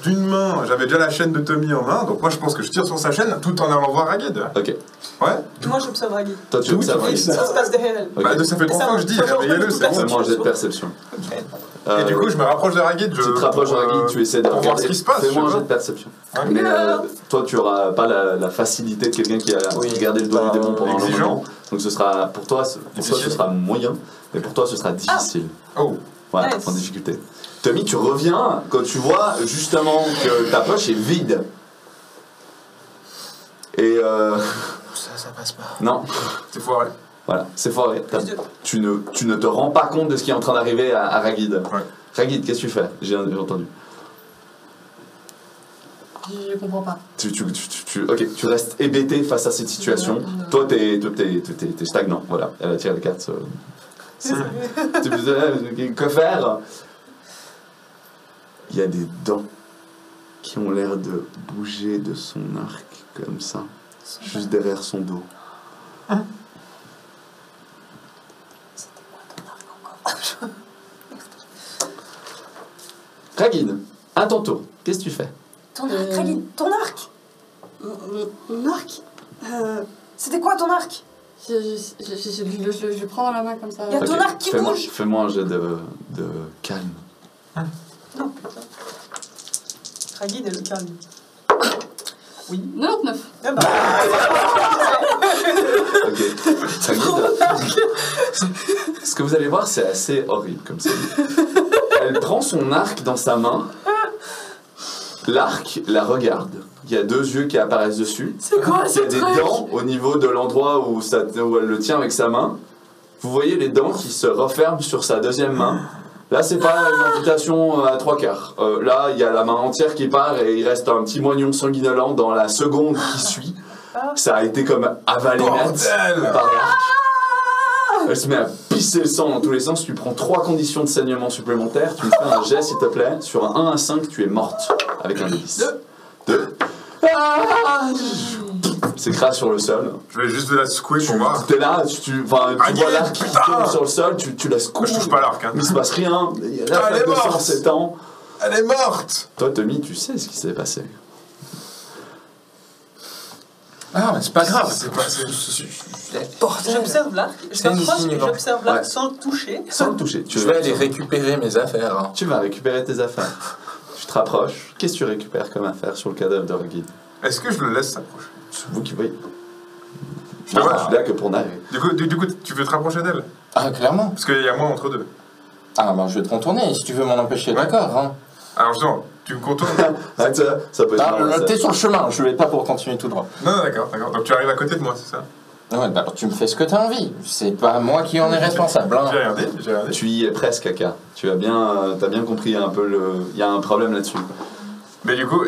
B: d'une main, j'avais déjà la chaîne de Tommy en main, donc moi je pense que je tire sur sa chaîne tout en allant voir Ragid.
A: Ok.
B: Ouais.
F: Moi, j'observe Raggy.
A: Toi, tu observes
F: Et
A: Ragid.
F: ce qui se passe derrière elle.
A: Ok.
B: Bah, ça fait 3 fois que je dis, réveillez-le, c'est bon.
A: Fais-moi un jet de perception.
B: Et du coup, je me rapproche de Ragid.
A: Tu te rapproches de Ragid, tu essaies de
B: pour voir ce qui se passe.
A: Fais-moi un
B: je
A: jet
B: sais
A: de perception.
B: pas.
A: Mais toi, tu auras pas la facilité de quelqu'un qui a
C: Oui,
A: regardé le dos du démon pendant un long
B: exigeant.
A: moment. Donc ce sera, pour toi, ce sera moyen, mais pour toi, ce sera difficile.
B: Oh.
A: Voilà,
F: Nice.
A: en difficulté. Tommy, tu reviens quand tu vois justement que ta poche est vide. Et
C: Ça passe pas.
A: non,
B: C'est foiré.
A: voilà, c'est foiré.
F: Plus de-
A: Tu ne te rends pas compte de ce qui est en train d'arriver à Ragid.
B: Ouais.
A: Ragid, qu'est-ce que tu fais? J'ai entendu.
D: Je comprends pas.
A: Ok, tu restes hébété face à cette situation.
D: Non.
A: Toi, t'es stagnant. Voilà, elle attire les cartes. Que faire? Il y a des dents qui ont l'air de bouger de son arc comme ça, juste derrière son dos. Ragid, à ton tour, qu'est-ce que tu fais?
F: Ton arc, Raggy, ton arc.
D: Mon arc
F: C'était quoi ton arc?
D: je le prends dans la main comme ça.
F: Il y a ton arc qui
A: fais-moi,
F: bouge.
A: fais-moi un jet de calme.
F: Non, putain. Raggy est le calme. Oui.
D: 99.
F: Ah bah.
A: Ok. Ragid, ce que vous allez voir, c'est assez horrible comme ça. Elle prend son arc dans sa main. L'arc la regarde. Il y a 2 yeux qui apparaissent dessus.
D: C'est quoi
A: Il y
D: ce
A: a des
D: truc?
A: dents au niveau de l'endroit où elle le tient avec sa main. Vous voyez les dents qui se referment sur sa deuxième main. Là, c'est pas une amputation à 3/4. Là, il y a la main entière qui part et il reste un petit moignon sanguinolent dans la seconde qui suit. Ça a été comme avalé net
B: Bordel.
A: par l'arc. Elle se met à pisser le sang dans tous les sens. Tu prends 3 conditions de saignement supplémentaires. Tu me fais un jet, s'il te plaît. Sur un 1 à 5, tu es morte. Avec un 10. 2. S'écrase sur le sol.
B: Je vais juste la secouer pour voir.
A: T'es là, tu vois l'arc qui
B: putain.
A: tombe sur le sol, tu la secoues.
B: Moi, je touche pas l'arc. Hein.
A: Mais il se passe rien. Il y a la
B: Ah, elle
A: flaque
B: est
A: de sang
B: morte.
A: s'étend.
B: Elle est morte.
A: Toi, Tommy, tu sais ce qui s'est passé.
E: Ah, mais c'est pas grave.
B: C'est passé.
C: Bordel.
F: J'observe l'arc, je
E: C'est
F: m'approche et
E: insignifiant.
F: j'observe l'arc
A: Ouais.
F: sans le toucher.
A: Sans le toucher.
E: Je vais aller récupérer mes affaires. Hein.
A: Tu vas récupérer tes affaires. Tu te rapproches. Qu'est-ce que tu récupères comme affaire sur le cadavre de Ragid?
B: Est-ce que je le laisse s'approcher?
A: C'est vous qui voyez.
B: Ah ouais.
A: Je suis là que pour narrer.
B: Du coup, tu veux te rapprocher d'elle?
E: Ah, clairement.
B: Parce qu'il y a moi entre deux.
E: Ah, bah, je vais te contourner si tu veux m'en empêcher, d'accord. Hein.
B: Alors, justement, tu me contournes?
A: Ah, ça peut être
E: Ah,
A: marrant, ça.
E: t'es sur le chemin, je vais pas pour continuer tout droit.
B: Non, d'accord. Donc tu arrives à côté de moi, c'est ça?
E: Ouais, bah alors tu me fais ce que t'as envie. C'est pas moi qui en est responsable. Hein.
B: J'ai regardé.
A: Tu y es presque, Kaka. T'as bien compris un peu il y a un problème là-dessus.
B: Mais du coup,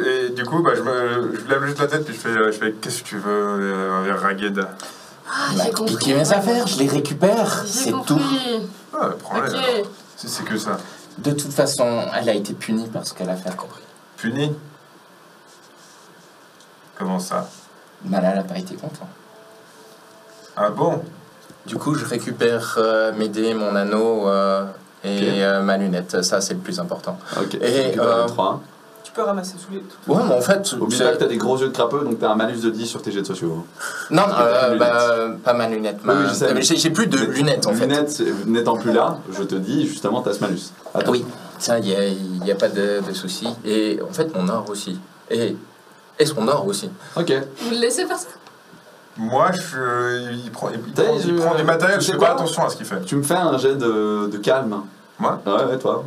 B: bah, je lève juste la tête puis je fais qu'est-ce que tu veux vers Ragid?
D: Ah,
E: Bah,
D: j'ai compris.
E: piquer mes affaires, je les récupère,
D: J'ai
E: c'est tout.
D: compris.
B: Ah, prends-les.
D: Ok.
B: alors. C'est que ça.
E: De toute façon, elle a été punie par ce qu'elle a fait.
B: Puni? Comment ça?
E: Bah là, elle a pas été contente.
B: Ah bon?
E: Du coup, je récupère mes dés, mon anneau et ma lunette. Ça, c'est le plus important.
A: Ok.
E: Et,
A: 3.
F: Tu peux ramasser sous les.
E: Ouais, mais en fait...
A: Oublie pas que t'as des gros yeux de crapeux, donc t'as un malus de 10 sur tes jets de sociaux.
E: Non,
A: Lunettes.
E: pas ma lunette.
A: Oui, oui, je sais, mais-
E: J'ai plus de lunettes, en fait.
A: Lunettes n'étant plus là, je te dis, justement, t'as ce malus. Attends.
E: Oui. Ça, il n'y a pas de souci. Et en fait, mon or aussi. Et son or aussi.
A: Ok.
D: Vous le laissez faire ça?
B: Moi, il prend du matériel,
A: tu
B: je
A: sais
B: fais pas
A: quoi
B: attention à ce qu'il fait.
A: Tu me fais un jet de calme.
B: Moi
A: Ouais, toi.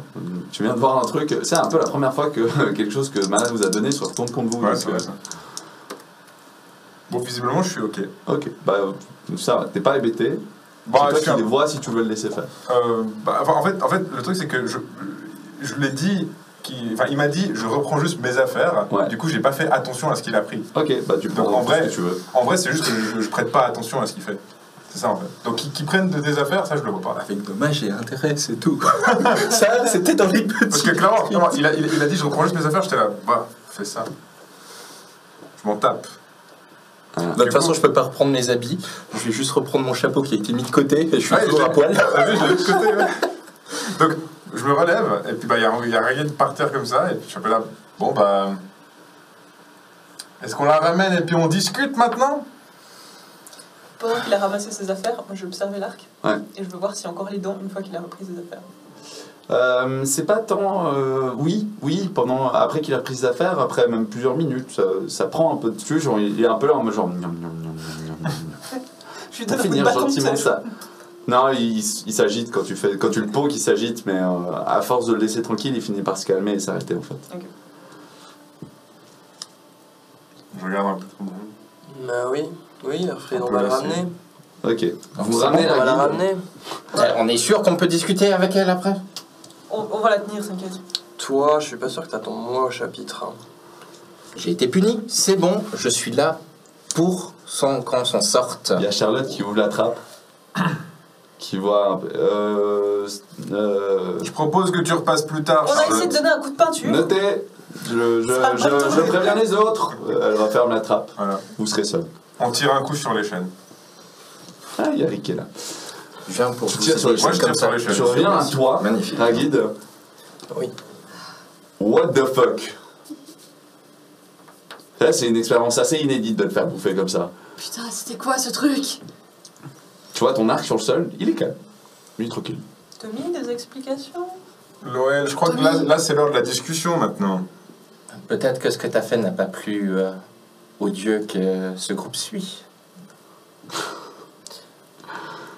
A: Tu viens de voir un truc. C'est un peu la première fois que quelque chose que Malade vous a donné se retourne contre vous.
B: Ouais,
A: donc,
B: c'est vrai ça. Bon, visiblement, je suis ok.
A: Ok, bah ça va, t'es pas hébété.
B: Bon,
A: C'est
B: je
A: toi
B: suis
A: qui les vois si tu veux le laisser faire.
B: en fait, le truc, c'est que je lui ai dit. Il m'a dit, je reprends juste mes affaires.
A: Ouais.
B: Du coup, j'ai pas fait attention à ce qu'il a pris.
A: Ok, bah tu
B: Donc,
A: prends
B: en vrai,
A: ce que tu veux.
B: En vrai, c'est juste que je prête pas attention à ce qu'il fait. C'est ça en fait. Donc qu'ils prennent des affaires, ça je le vois pas.
E: Avec dommage et intérêt, c'est tout. Ça, c'était dans les petits.
B: Parce que clairement, il a dit je reprends juste mes affaires, j'étais là, bah, fais ça. Je m'en tape.
E: De toute façon, je peux pas reprendre mes habits. Je vais juste reprendre mon chapeau qui a été mis de côté et je suis
B: Ouais,
E: toujours à poil.
B: T'as vu, je l'ai de côté, ouais. Donc je me relève, et puis bah, il y a rien par terre comme ça, et puis je suis un peu là, bon bah. Est-ce qu'on la ramène et puis on discute maintenant?
F: Pendant qu'il a ramassé ses affaires, moi je vais observer l'arc.
A: Ouais.
F: Et je veux voir s'il y a encore les dents une fois qu'il a repris ses affaires.
A: C'est pas tant. Oui, après qu'il a pris ses affaires, après même plusieurs minutes, ça prend un peu dessus. Genre, il est un peu là en mode genre.
F: Je lui
A: Pour
F: donne un coup de
A: finir
F: bâton,
A: gentiment
F: tu sais.
A: ça. Non, il s'agite quand tu le poke, il s'agite, mais à force de le laisser tranquille, il finit par se calmer et s'arrêter en fait.
F: Ok.
B: Je regarde un peu tout le monde.
C: Bah oui, Alfred,
B: On
C: on
B: peut
C: va le
B: laisser.
C: ramener.
A: Ok. Vous
E: c'est
A: ramenez
C: On va la
A: la guide.
C: ramener.
E: On est sûr qu'on peut discuter avec elle après?
F: On va la tenir, t'inquiète.
C: Toi, je suis pas sûr que t'as ton mot au chapitre. Hein.
E: J'ai été puni, c'est bon, je suis là pour qu'on s'en sorte.
A: Il y a Charlotte qui ouvre la trappe, qui voit un peu.
B: Je propose que tu repasses plus tard.
F: On a
B: Charlotte.
F: essayé de donner un coup de peinture.
A: Notez, je préviens les autres. Elle referme la trappe.
B: Voilà.
A: Vous serez seul.
B: On tire un coup sur les chaînes.
A: Ah, il y a Rick qui est là.
E: Je viens pour
A: Tu
E: vous
A: tires sur
E: aider.
A: les
B: Moi, je
E: Comme
B: tire
E: ça.
B: sur les chaînes.
A: Je reviens à toi,
E: Magnifique.
A: Ragid.
C: Oui.
A: What the fuck? Là, c'est une expérience assez inédite de te faire bouffer comme ça.
D: Putain, c'était quoi ce truc?
A: Tu vois ton arc sur le sol, il est calme. Lui, tranquille.
F: Tommy, des explications?
B: L'OL, je crois que là c'est l'heure de la discussion maintenant.
E: Peut-être que ce que t'as fait n'a pas plu aux dieux que ce groupe suit.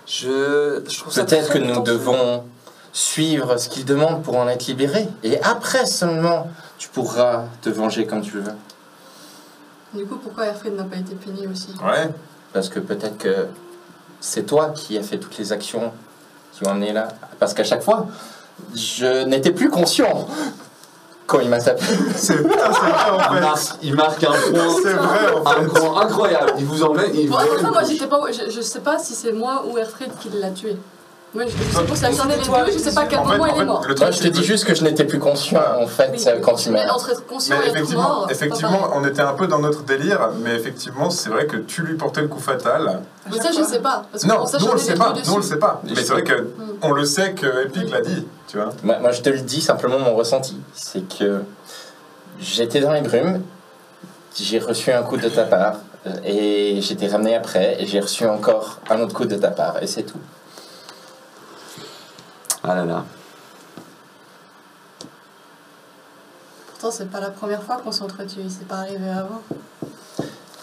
C: Je trouve ça
E: Peut-être
C: très
E: que nous
C: tentant.
E: devons suivre ce qu'ils demandent pour en être libérés. Et après seulement, tu pourras te venger comme tu veux.
D: Du coup, pourquoi Alfred n'a pas été puni aussi?
B: Ouais.
E: Parce que peut-être que c'est toi qui as fait toutes les actions qui ont amené là. Parce qu'à chaque fois, je n'étais plus conscient quand il m'a tapé.
B: C'est vrai en fait.
A: Il marque un point.
B: C'est vrai en fait.
A: Un point incroyable. Il vous emmène. Il
D: Bon,
A: vous
D: après,
A: emmène
D: moi,
A: une
D: j'étais pas. Je sais pas si c'est moi ou Alfred qui l'a tué. Moi, je sais pas si j'en ai les
F: Toi,
D: deux, je sais pas à quel
B: En fait,
D: moment il est mort.
B: le
E: Moi,
B: truc,
E: je te
B: c'est
E: dis
B: que-
E: juste que je n'étais plus conscient en fait
D: Oui,
E: quand il m'a.
D: mais entre être conscient
B: Mais
D: et être mort.
B: effectivement, on était un peu dans notre délire, mais effectivement, c'est vrai que tu lui portais le coup fatal.
D: Mais ça, je sais pas. Parce que
B: Non,
D: pour ça,
B: nous on
D: j'en
B: le
D: ai
B: sait
D: les
B: pas,
D: deux
B: nous on le
D: dessus.
B: sait pas. Mais c'est vrai que on le sait que Epic l'a dit, tu vois.
E: Moi, je te le dis simplement mon ressenti. C'est que j'étais dans les brumes, j'ai reçu un coup de ta part, et j'étais ramené après, et j'ai reçu encore un autre coup de ta part, et c'est tout.
A: Ah là là.
D: Pourtant, c'est pas la première fois qu'on s'entretue. C'est pas arrivé avant.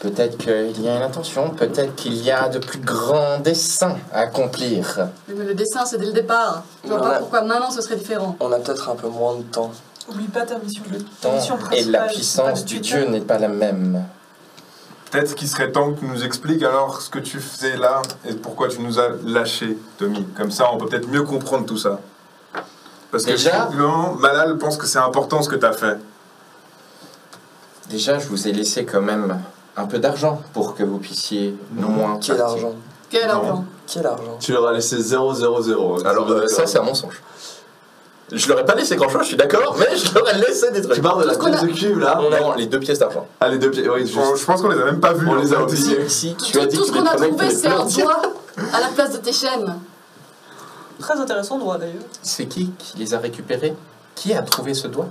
E: Peut-être qu'il y a une intention, peut-être qu'il y a de plus grands desseins à accomplir.
D: Mais le dessin, c'est dès le départ. Je vois
C: Ouais.
D: pas pourquoi maintenant ce serait différent.
C: On a peut-être un peu moins de temps.
F: Oublie pas ta mission.
E: Le
F: Ta
E: temps
F: mission
E: et
F: principale,
E: la
F: c'est pas
E: puissance
F: de
E: du
F: tuer
E: dieu
F: ça.
E: n'est pas la même.
B: Peut-être qu'il serait temps que tu nous expliques alors ce que tu faisais là et pourquoi tu nous as lâchés, Tommy. Comme ça, on peut peut-être mieux comprendre tout ça. Parce que
E: Déjà-
B: visiblement, Malal pense que c'est important ce que tu as fait.
E: Déjà, je vous ai laissé quand même un peu d'argent pour que vous puissiez non moins
C: Quel
E: partir.
C: argent?
D: Quel
B: Non.
D: argent?
C: Quel argent?
A: Tu leur as laissé 0,0,0.
E: Alors ça, c'est un mensonge. Je leur ai pas laissé grand-chose, je suis d'accord, mais je leur ai laissé des trucs.
A: Tu parles de la
D: Parce qu'on
A: pièce
D: a-
A: de cube là.
E: On a les 2 pièces d'argent.
A: Ah, les deux pieds. Oui, juste.
B: Je pense qu'on les a même pas vus.
A: On
B: en
A: les a
B: fait.
A: oubliés.
E: Si tu as dit
D: Tout
E: que
D: ce
E: tu les
D: qu'on a
E: prenais,
D: trouvé,
E: tu les
D: c'est un
E: prenais.
D: doigt à la place de tes chaînes.
F: Très intéressant droit d'ailleurs.
E: C'est qui les a récupérés? Qui a trouvé ce doigt?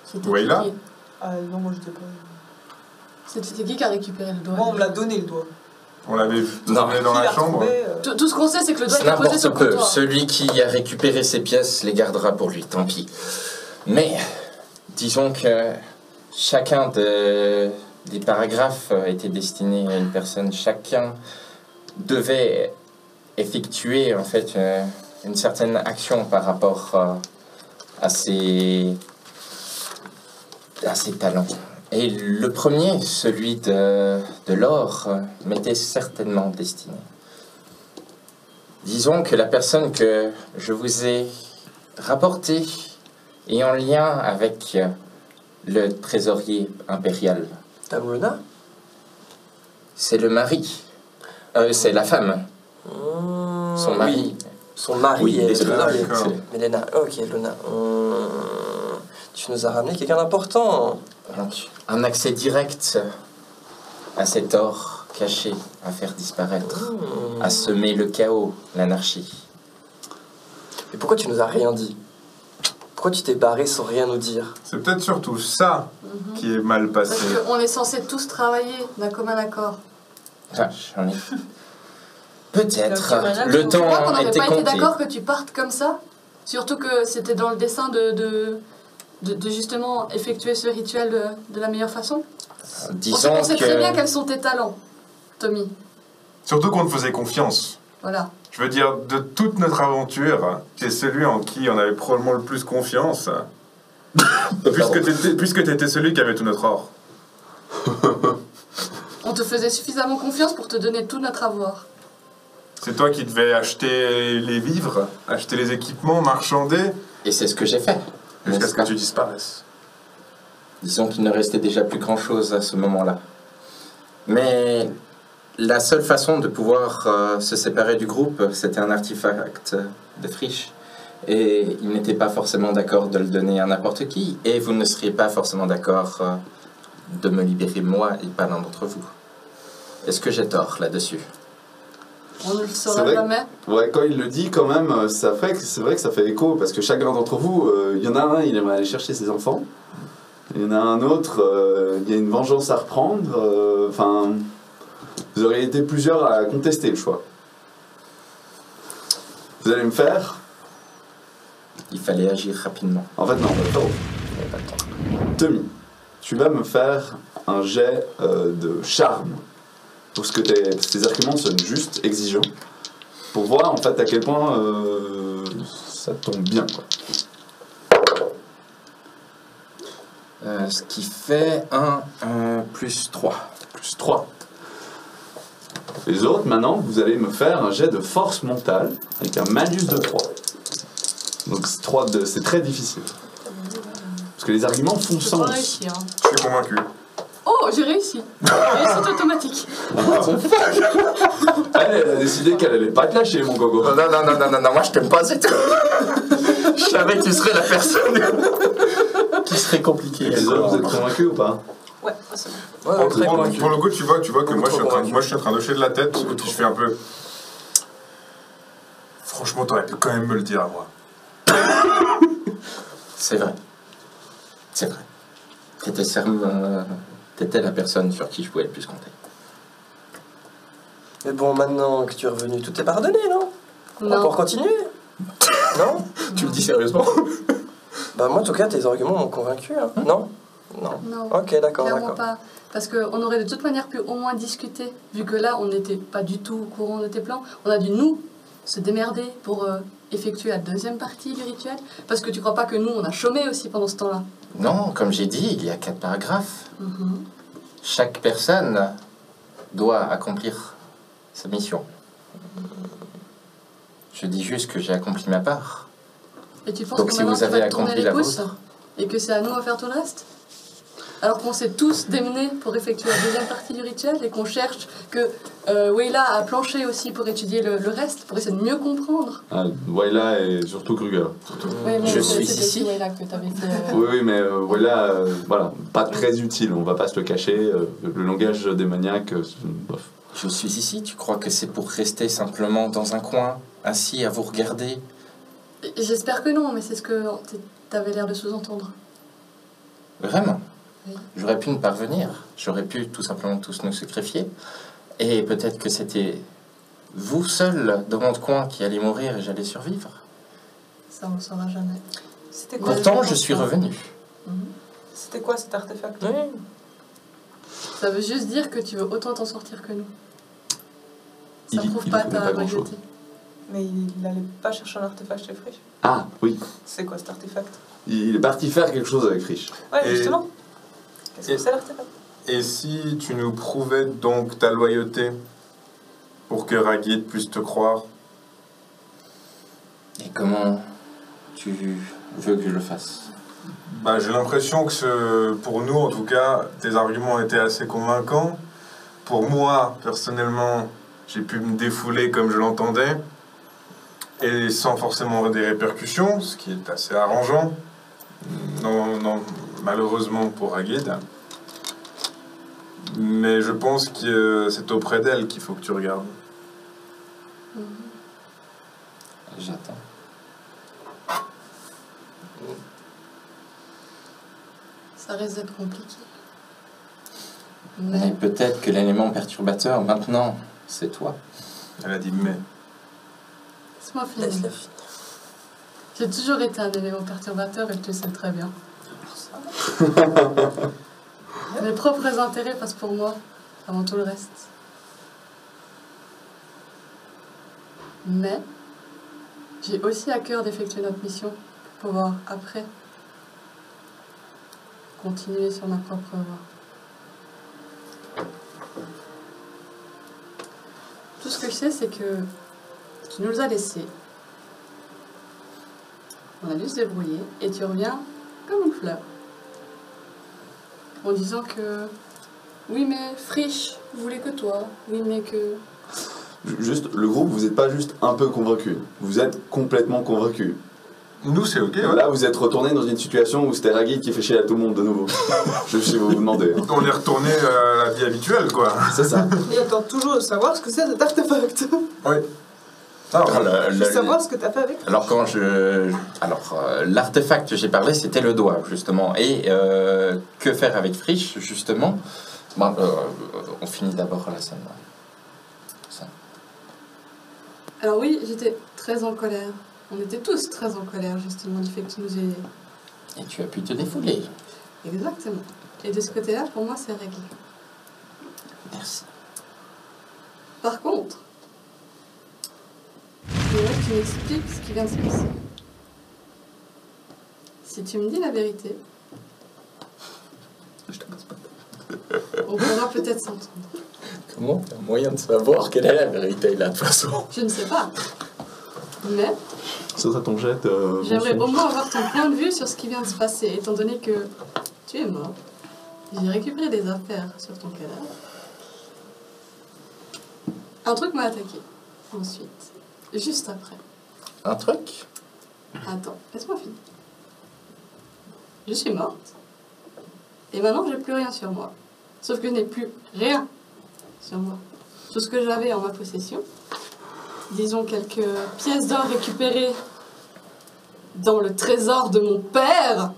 D: C'était
B: Wayla
D: qui
F: Ah non, moi j'étais pas.
D: C'était qui a récupéré le doigt?
F: Moi on me l'a donné le doigt.
B: On l'avait vu
E: Non.
B: on est dans
F: Qui
B: la
F: l'a
B: chambre.
F: retrouvé,
D: Tout ce qu'on sait, c'est que le doigt
E: C'est
D: est posé
E: n'importe
D: sur le
E: peu.
D: comptoir.
E: Celui qui a récupéré ses pièces les gardera pour lui, tant pis. Mais, disons que chacun des paragraphes était destiné à une personne. Chacun devait effectuer, en fait, une certaine action par rapport à ses talents. Et le premier, celui de l'or, m'était certainement destiné. Disons que la personne que je vous ai rapportée est en lien avec le trésorier impérial.
C: Dame Luna?
E: C'est le mari. C'est la femme. Son mari.
C: Son mari
E: Oui,
C: est
E: désolé.
C: Luna.
B: D'accord.
C: Mélena, ok, Luna. Tu nous as ramené quelqu'un d'important.
E: Donc, un accès direct à cet or caché à faire disparaître, à semer le chaos, l'anarchie.
C: Mais pourquoi tu nous as rien dit? Pourquoi tu t'es barré sans rien nous dire?
B: C'est peut-être surtout ça qui est mal
D: Parce
B: passé.
D: qu'on est censés tous travailler d'un commun accord.
E: Ah, j'en ai. Peut-être.
F: Le
E: Le
D: Tu crois qu'on
E: temps
D: n'aurait
E: était
D: pas été
E: compté.
D: d'accord que tu partes comme ça? Surtout que c'était dans le dessin de justement effectuer ce rituel de la meilleure façon.
E: Disons
D: On sait très bien
E: que
D: quels sont tes talents, Tommy.
B: Surtout qu'on te faisait confiance.
D: Voilà.
B: Je veux dire, de toute notre aventure, tu es celui en qui on avait probablement le plus confiance. puisque t'étais celui qui avait tout notre or.
D: On te faisait suffisamment confiance pour te donner tout notre avoir.
B: C'est toi qui devais acheter les vivres, acheter les équipements, marchander,
E: et c'est ce que j'ai fait.
B: jusqu'à
E: n'est-ce
B: ce que
E: pas?
B: tu disparaisses.
E: Disons qu'il ne restait déjà plus grand-chose à ce moment-là. Mais la seule façon de pouvoir se séparer du groupe, c'était un artefact de friche. Et il n'était pas forcément d'accord de le donner à n'importe qui. Et vous ne seriez pas forcément d'accord de me libérer moi et pas l'un d'entre vous. Est-ce que j'ai tort là-dessus?
D: On ne le
A: C'est
D: saura
A: vrai.
D: jamais.
A: Ouais, quand il le dit, quand même, c'est vrai que ça fait écho, parce que chacun d'entre vous, il y en a un, il aimerait aller chercher ses enfants. Il y en a un autre, il y a une vengeance à reprendre. Enfin, vous auriez été plusieurs à contester le choix. Vous allez me faire...
E: Il fallait agir rapidement.
A: En fait, non, attends. Tommy, tu vas me faire un jet de charme. Parce que tes arguments sonnent juste exigeants. Pour voir en fait à quel point ça tombe bien. Quoi.
E: Ce qui fait 1 plus 3.
A: Plus 3. Les autres, maintenant, vous allez me faire un jet de force mentale avec un malus de 3. Donc c'est très difficile. Parce que les arguments font
D: Je peux pas
A: sens.
D: réussir. hein.
B: Je suis convaincu.
D: Oh, j'ai réussi. Réussite automatique.
A: Elle a décidé qu'elle allait pas te lâcher, mon gogo.
E: Non, moi je t'aime pas, c'est tout. Je savais que tu serais la personne qui serait compliquée.
A: Les autres, vous êtes convaincus ou pas?
F: Ouais, c'est bon.
C: Ouais, très
B: Pour,
C: convaincu.
B: pour le coup, tu vois que moi je, suis en train,
C: convaincu.
B: moi je suis en train d'hocher de la tête et puis je fais un peu. Franchement, t'aurais pu quand même me le dire à moi.
E: C'est vrai. C'est vrai. T'étais la personne sur qui je pouvais le plus compter.
C: Mais bon, maintenant que tu es revenu, tout est pardonné, non? On va
D: Non.
C: pouvoir continuer? Non?
E: Tu le dis sérieusement?
C: Bah moi, en tout cas, tes arguments m'ont convaincu, hein. Non? Non.
D: Non.
C: Ok, d'accord,
D: Clairement
C: d'accord.
D: pas. Parce qu'on aurait de toute manière pu au moins discuter. Vu que là, on n'était pas du tout au courant de tes plans. On a dû, nous, se démerder pour effectuer la deuxième partie du rituel. Parce que tu crois pas que nous, on a chômé aussi pendant ce temps-là.
E: Non, comme j'ai dit, il y a 4 paragraphes.
D: Mhm.
E: Chaque personne doit accomplir sa mission. Je dis juste que j'ai accompli ma part.
D: Et tu penses
E: Donc
D: que
E: si
D: maintenant,
E: vous
D: tu
E: avez
D: vas te tourner
E: accompli
D: les
E: la
D: pouces
E: vôtre.
D: et que c'est à nous à faire tout le reste? Alors qu'on s'est tous démenés pour effectuer la deuxième partie du rituel et qu'on cherche que Wayla a planché aussi pour étudier le reste, pour essayer de mieux comprendre.
A: Ah, Wayla et surtout Kruger.
D: Ouais, mais
E: Je
D: c'était
E: suis
D: aussi
E: ici.
D: Wayla que t'avais fait.
A: Oui, mais Wayla, voilà, pas très utile, on va pas se le cacher. Le langage démoniaque, bof.
E: Je suis ici, tu crois que c'est pour rester simplement dans un coin, assis à vous regarder?
D: J'espère que non, mais c'est ce que t'avais l'air de sous-entendre.
E: Vraiment?
D: Oui.
E: J'aurais pu ne parvenir. J'aurais pu tout simplement tous nous sacrifier. Et peut-être que c'était vous seul dans votre coin qui allez mourir et j'allais survivre.
D: Ça, on ne saura jamais.
F: C'était quoi,
E: Pourtant, je suis revenu.
F: c'était quoi cet artefact?
C: Oui.
D: Ça veut juste dire que tu veux autant t'en sortir que nous. Ça
A: Il-
D: prouve
A: il
D: pas
A: connaît
D: ta
A: pas grand-chose.
D: loyauté.
F: Mais il n'allait pas chercher un artefact chez Frisch.
A: Ah, oui.
F: C'est quoi cet artefact?
A: Il est parti faire quelque chose avec Frisch.
F: Ouais,
B: Et-
F: justement. Qu'est-ce que c'est l'artefact?
B: Et si tu nous prouvais donc ta loyauté pour que Ragid puisse te croire?
E: Et comment tu veux que je le fasse?
B: Bah, j'ai l'impression que pour nous, en tout cas, tes arguments étaient assez convaincants. Pour moi, personnellement, j'ai pu me défouler comme je l'entendais, et sans forcément avoir des répercussions, ce qui est assez arrangeant. Non, malheureusement pour Ragid. Mais je pense que c'est auprès d'elle qu'il faut que tu regardes.
E: J'attends.
D: Ça risque d'être compliqué.
E: Mais
D: Mais
E: peut-être que l'élément perturbateur, maintenant, c'est toi.
B: Elle a dit mais.
D: laisse-moi finir.
C: Laisse-la finir.
D: J'ai toujours été un élément perturbateur et tu le sais très bien. Mes propres intérêts passent pour moi avant tout le reste. Mais j'ai aussi à cœur d'effectuer notre mission pour pouvoir après continuer sur ma propre voie. Tout ce que je sais, c'est que tu nous as laissés. On a dû se débrouiller et tu reviens comme une fleur. En disant que oui mais Frisch voulait que toi, oui mais que...
A: Juste, le groupe, vous n'êtes pas juste un peu convaincu. Vous êtes complètement convaincu.
B: Nous, c'est ok, ouais.
A: Là, vous êtes retourné dans une situation où c'était Ragid qui fait chier à tout le monde de nouveau. Je sais vous demandez.
B: On est retourné à la vie habituelle, quoi.
A: C'est ça.
F: Il attend toujours de savoir ce que c'est cet artefact.
B: Oui. Ah,
F: Je veux savoir ce que t'as fait avec.
E: Alors quand l'artefact que j'ai parlé, c'était le doigt justement. Et que faire avec Frisch justement? On finit d'abord la scène. Ça.
D: Alors oui, j'étais très en colère. On était tous très en colère justement du fait que tu nous aies...
E: Et tu as pu te défouler.
D: Exactement. Et de ce côté-là, pour moi, c'est réglé.
E: Merci.
D: Par contre, je voudrais que tu m'expliques ce qui vient de se passer. Si tu me dis la vérité, on pourra peut-être s'entendre.
C: Comment? Il y a moyen de savoir quelle est la vérité là, de toute façon.
D: Je ne sais pas. Mais
A: Ce sera ton jet.
D: j'aimerais au moins avoir ton point de vue sur ce qui vient de se passer, étant donné que tu es mort. J'ai récupéré des affaires sur ton cadavre. Un truc m'a attaqué. Ensuite, juste après.
E: Un truc?
D: Attends, laisse-moi finir. Je suis morte. Et maintenant, j'ai plus rien sur moi. Sauf que je n'ai plus rien sur moi. Tout ce que j'avais en ma possession, disons quelques pièces d'or récupérées dans le trésor de mon père,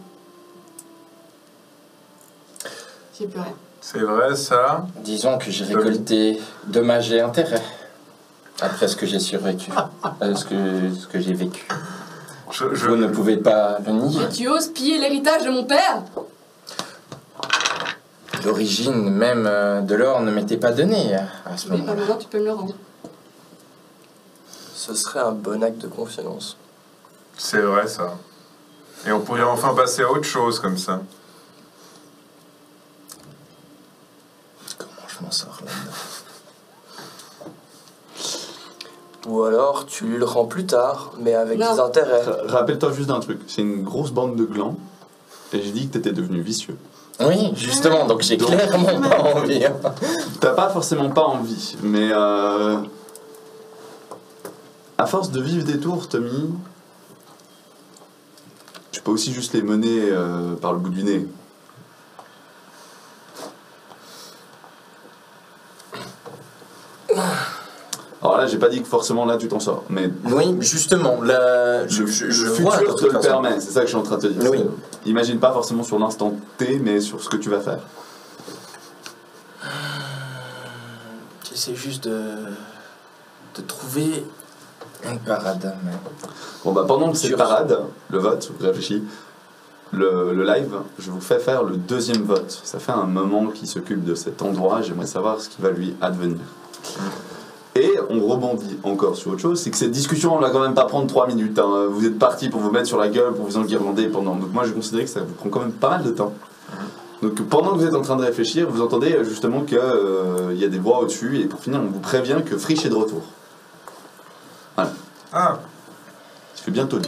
D: j'ai plus rien.
B: c'est vrai, ça.
E: Disons que j'ai récolté dommages et intérêts après ce que j'ai survécu, ce que j'ai vécu. Vous ne pouvez pas le nier.
D: Mais tu oses piller l'héritage de mon père?
E: L'origine même de l'or ne m'était pas donnée à ce
D: Oui, bah
E: moment-là.
D: maintenant tu peux me le rendre.
C: Ce serait un bon acte de confiance.
B: C'est vrai, ça. Et on pourrait enfin passer à autre chose comme ça.
E: Comment je m'en sors là-dedans?
C: Ou alors tu lui le rends plus tard, mais avec
D: Non.
C: des intérêts.
A: Rappelle-toi juste d'un truc. C'est une grosse bande de glands. Et j'ai dit que t'étais devenu vicieux.
E: Oui, justement, donc j'ai clairement pas envie. Hein.
A: T'as pas forcément pas envie, mais à force de vivre des tours, Tommy, tu peux aussi juste les mener par le bout du nez. Alors là, j'ai pas dit que forcément là tu t'en sors, mais
E: Oui, justement, là,
A: le
E: je
A: futur
E: vois de
A: te
E: toute
A: le
E: façon.
A: permet, c'est ça que je suis en train de te dire.
E: Oui.
A: Imagine pas forcément sur l'instant T, mais sur ce que tu vas faire.
E: j'essaie juste de trouver une parade. Mais...
A: Bon bah pendant que c'est
E: Sur-
A: parade, le vote, vous réfléchissez, le live, je vous fais faire le deuxième vote. Ça fait un moment qu'il s'occupe de cet endroit, j'aimerais savoir ce qui va lui advenir. Et on rebondit encore sur autre chose, c'est que cette discussion, on va quand même pas prendre 3 minutes. Hein. Vous êtes partis pour vous mettre sur la gueule, pour vous enguirlander pendant... Donc moi, je considère que ça vous prend quand même pas mal de temps. Donc pendant que vous êtes en train de réfléchir, vous entendez justement qu'il y a des voix au-dessus, et pour finir, on vous prévient que Frisch est de retour. Voilà.
B: Ah,
A: Il fait bientôt nuit.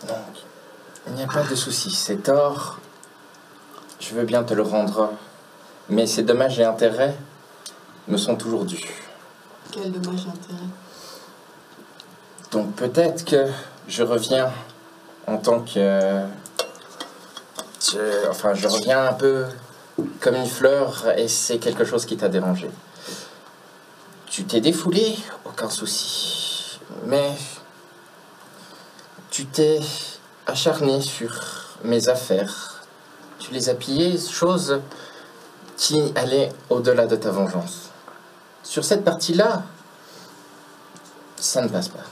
E: Donc, il n'y a pas de souci. Cet or, je veux bien te le rendre. Mais ces dommages et intérêts me sont toujours dus.
D: Quel dommage et intérêt.
E: Donc peut-être que je reviens en tant que... je reviens un peu comme une fleur et c'est quelque chose qui t'a dérangé. Tu t'es défoulé, aucun souci. Mais tu t'es acharné sur mes affaires. Tu les as pillées, chose qui allait au-delà de ta vengeance. Sur cette partie-là, ça ne passe pas.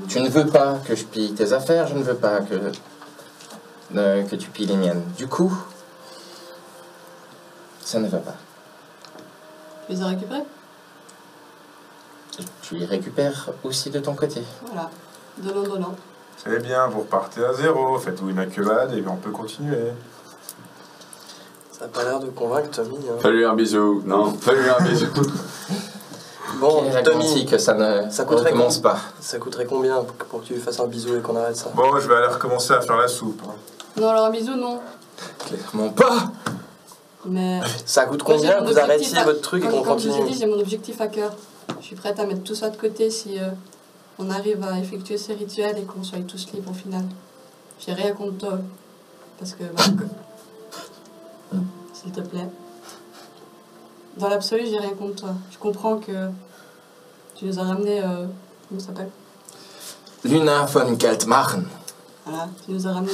E: Tu ne veux pas que je pille tes affaires, je ne veux pas que tu pilles les miennes. Du coup, ça ne va pas.
D: Tu les as récupérés?
E: Tu les récupères aussi de ton côté.
D: Voilà. Donnant.
B: c'est bien, vous repartez à 0, faites-vous une accolade et on peut continuer.
C: Ça n'a pas l'air de convaincre Tommy. Hein.
A: Fais-lui un bisou. Non, fais-lui un bisou.
C: Bon,
E: Qui est
C: Tommy,
E: garanti que ça ne
C: ça coûterait
E: recommence pas.
C: ça coûterait combien pour que tu lui fasses un bisou et qu'on arrête ça?
B: Bon, je vais aller recommencer à faire la soupe. Hein.
D: Non, alors un bisou, non.
E: Clairement pas.
D: Mais...
C: Ça coûte
D: Moi, j'ai
C: combien
D: mon
C: que vous
D: objectif
C: arrêtiez
D: à-
C: votre truc et qu'on
D: Comme je vous ai
C: continue?
D: dit, j'ai mon objectif à cœur. Je suis prête à mettre tout ça de côté si on arrive à effectuer ces rituels et qu'on soit tous libres au final. J'ai rien contre toi. Parce que... S'il te plaît. Dans l'absolu, j'ai rien contre toi. Je comprends que tu nous as ramené... comment ça s'appelle?
E: Luna von Kaltmarn.
D: Voilà, tu nous as ramené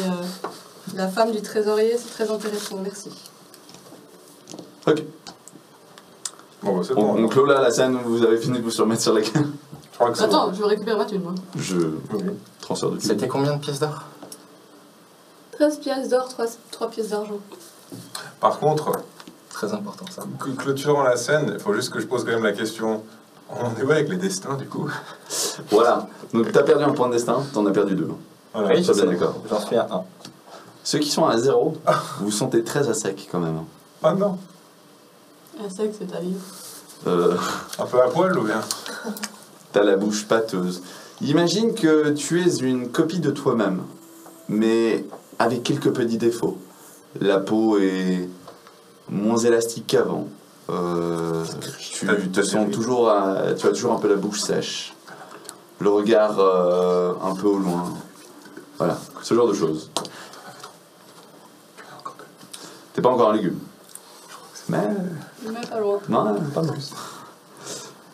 D: la femme du trésorier, c'est très intéressant, merci.
A: Ok.
B: Bon, bah, c'est bon.
A: On
B: alors.
A: clôt là la scène où vous avez fini de vous surmettre sur la gueule.
B: Je crois que c'est
D: Attends, je veux récupérer ma thune, moi.
A: Je
B: bon.
A: transfère de
E: C'était combien de pièces d'or?
D: 13 pièces d'or, 3 pièces d'argent.
B: Par contre,
E: Très important ça.
B: clôturant la scène, il faut juste que je pose quand même la question. On en est où avec les destins du coup?
A: Voilà. Donc t'as perdu un point de destin, t'en as perdu 2.
B: Voilà.
E: Oui,
A: ça,
E: je
A: bien
E: sais.
A: d'accord.
E: J'en suis à 1.
A: Ceux qui sont à 0, vous vous sentez très à sec quand même.
B: Ah non,
D: Ah, c'est que c'est ta vie.
B: un peu à poil ou bien?
A: T'as la bouche pâteuse. Imagine que tu es une copie de toi-même, mais avec quelques petits défauts. La peau est moins élastique qu'avant. Tu te sens toujours, tu as toujours un peu la bouche sèche. Le regard un peu au loin. Voilà, ce genre de choses. T'es pas encore un légume. Mais
D: Mais pas loin.
A: non, pas mal.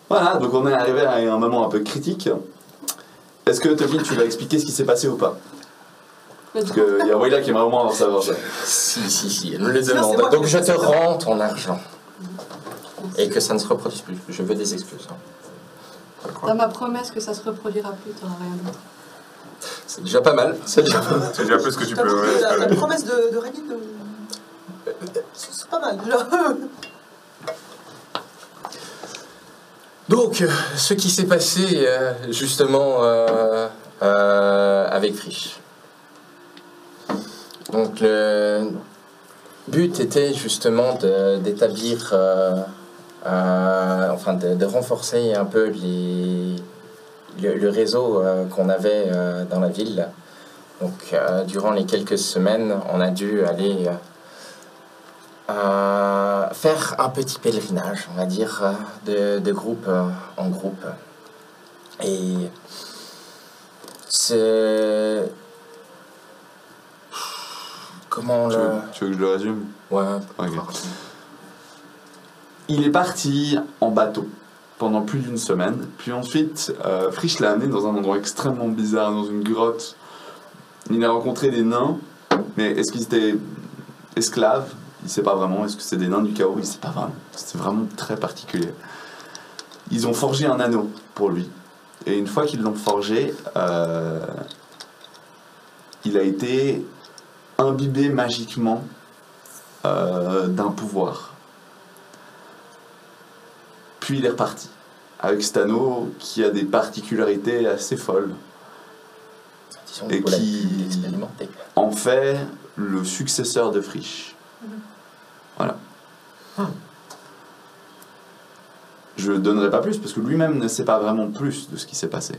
A: Voilà, donc on est arrivé à un moment un peu critique. Est-ce que Toby, tu vas expliquer ce qui s'est passé ou pas? Parce qu'il y a Wayla qui aimerait au moins en savoir ça.
E: Si, elle me le
F: Sinon, c'est
E: demande.
F: moi
E: Donc
F: qui
E: je
F: fais
E: te
F: ça.
E: rends ton argent. Et que ça ne se reproduise plus. Je veux des excuses. Hein.
D: T'as ma promesse que ça se reproduira plus, t'auras rien d'autre.
E: C'est déjà pas mal. C'est déjà pas mal.
B: C'est déjà un peu ce que tu
F: T'as
B: peux.
F: compris
B: Ouais,
F: la
B: allez.
F: promesse de Rally c'est pas mal, déjà.
E: Donc, ce qui s'est passé justement avec Frisch. Donc, le but était justement d'établir, enfin de renforcer un peu le réseau qu'on avait dans la ville. Donc, durant les quelques semaines, on a dû aller faire un petit pèlerinage, on va dire, de groupe en groupe. Et c'est... Comment
A: Tu
E: le...
A: veux, tu veux que je le résume?
E: Ouais,
A: Ok. Il est parti en bateau pendant plus d'une semaine, puis ensuite Frisch l'a amené dans un endroit extrêmement bizarre, dans une grotte. Il a rencontré des nains, mais est-ce qu'ils étaient esclaves Il sait pas vraiment. Est-ce que c'est des nains du chaos? Il sait pas vraiment. C'est vraiment très particulier. Ils ont forgé un anneau pour lui. Et une fois qu'ils l'ont forgé, il a été imbibé magiquement d'un pouvoir. Puis il est reparti avec cet anneau qui a des particularités assez folles
E: Disons
A: et
E: qu'il faut
A: qui
E: l'expérimenter.
A: en fait le successeur de Frisch. Voilà. Je ne donnerai pas plus parce que lui-même ne sait pas vraiment plus de ce qui s'est passé.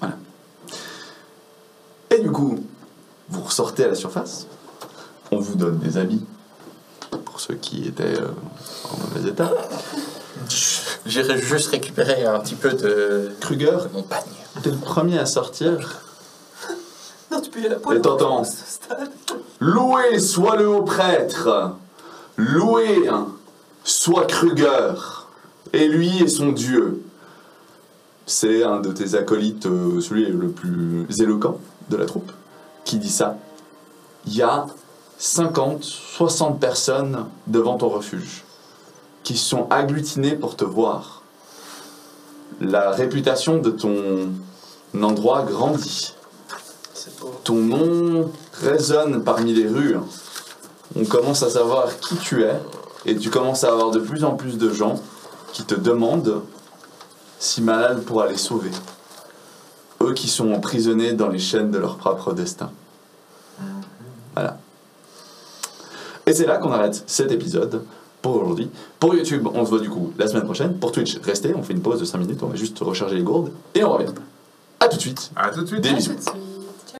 A: Voilà. Et du coup, vous ressortez à la surface. On vous donne des habits pour ceux qui étaient en mauvais état.
E: J'irai juste récupérer un petit peu de
A: Kruger,
E: mon pagne.
A: t'es le premier à sortir.
F: Non, tu peux y aller à poil.
A: Et t'entends.
F: à ce stade.
A: Loué soit le haut prêtre, loué soit Kruger, et lui est son dieu. C'est un de tes acolytes, celui le plus éloquent de la troupe, qui dit ça. Il y a 50, 60 personnes devant ton refuge, qui se sont agglutinées pour te voir. La réputation de ton endroit grandit.
C: C'est beau.
A: Ton nom résonne parmi les rues. On commence à savoir qui tu es et tu commences à avoir de plus en plus de gens qui te demandent si Malal pourra les sauver. Eux qui sont emprisonnés dans les chaînes de leur propre destin. Voilà. Et c'est là qu'on arrête cet épisode pour aujourd'hui. Pour YouTube, on se voit du coup la semaine prochaine. Pour Twitch, restez, on fait une pause de 5 minutes, on va juste recharger les gourdes et on revient. A tout de suite.
B: À tout de suite.
A: Des bisous.
F: Tout de suite.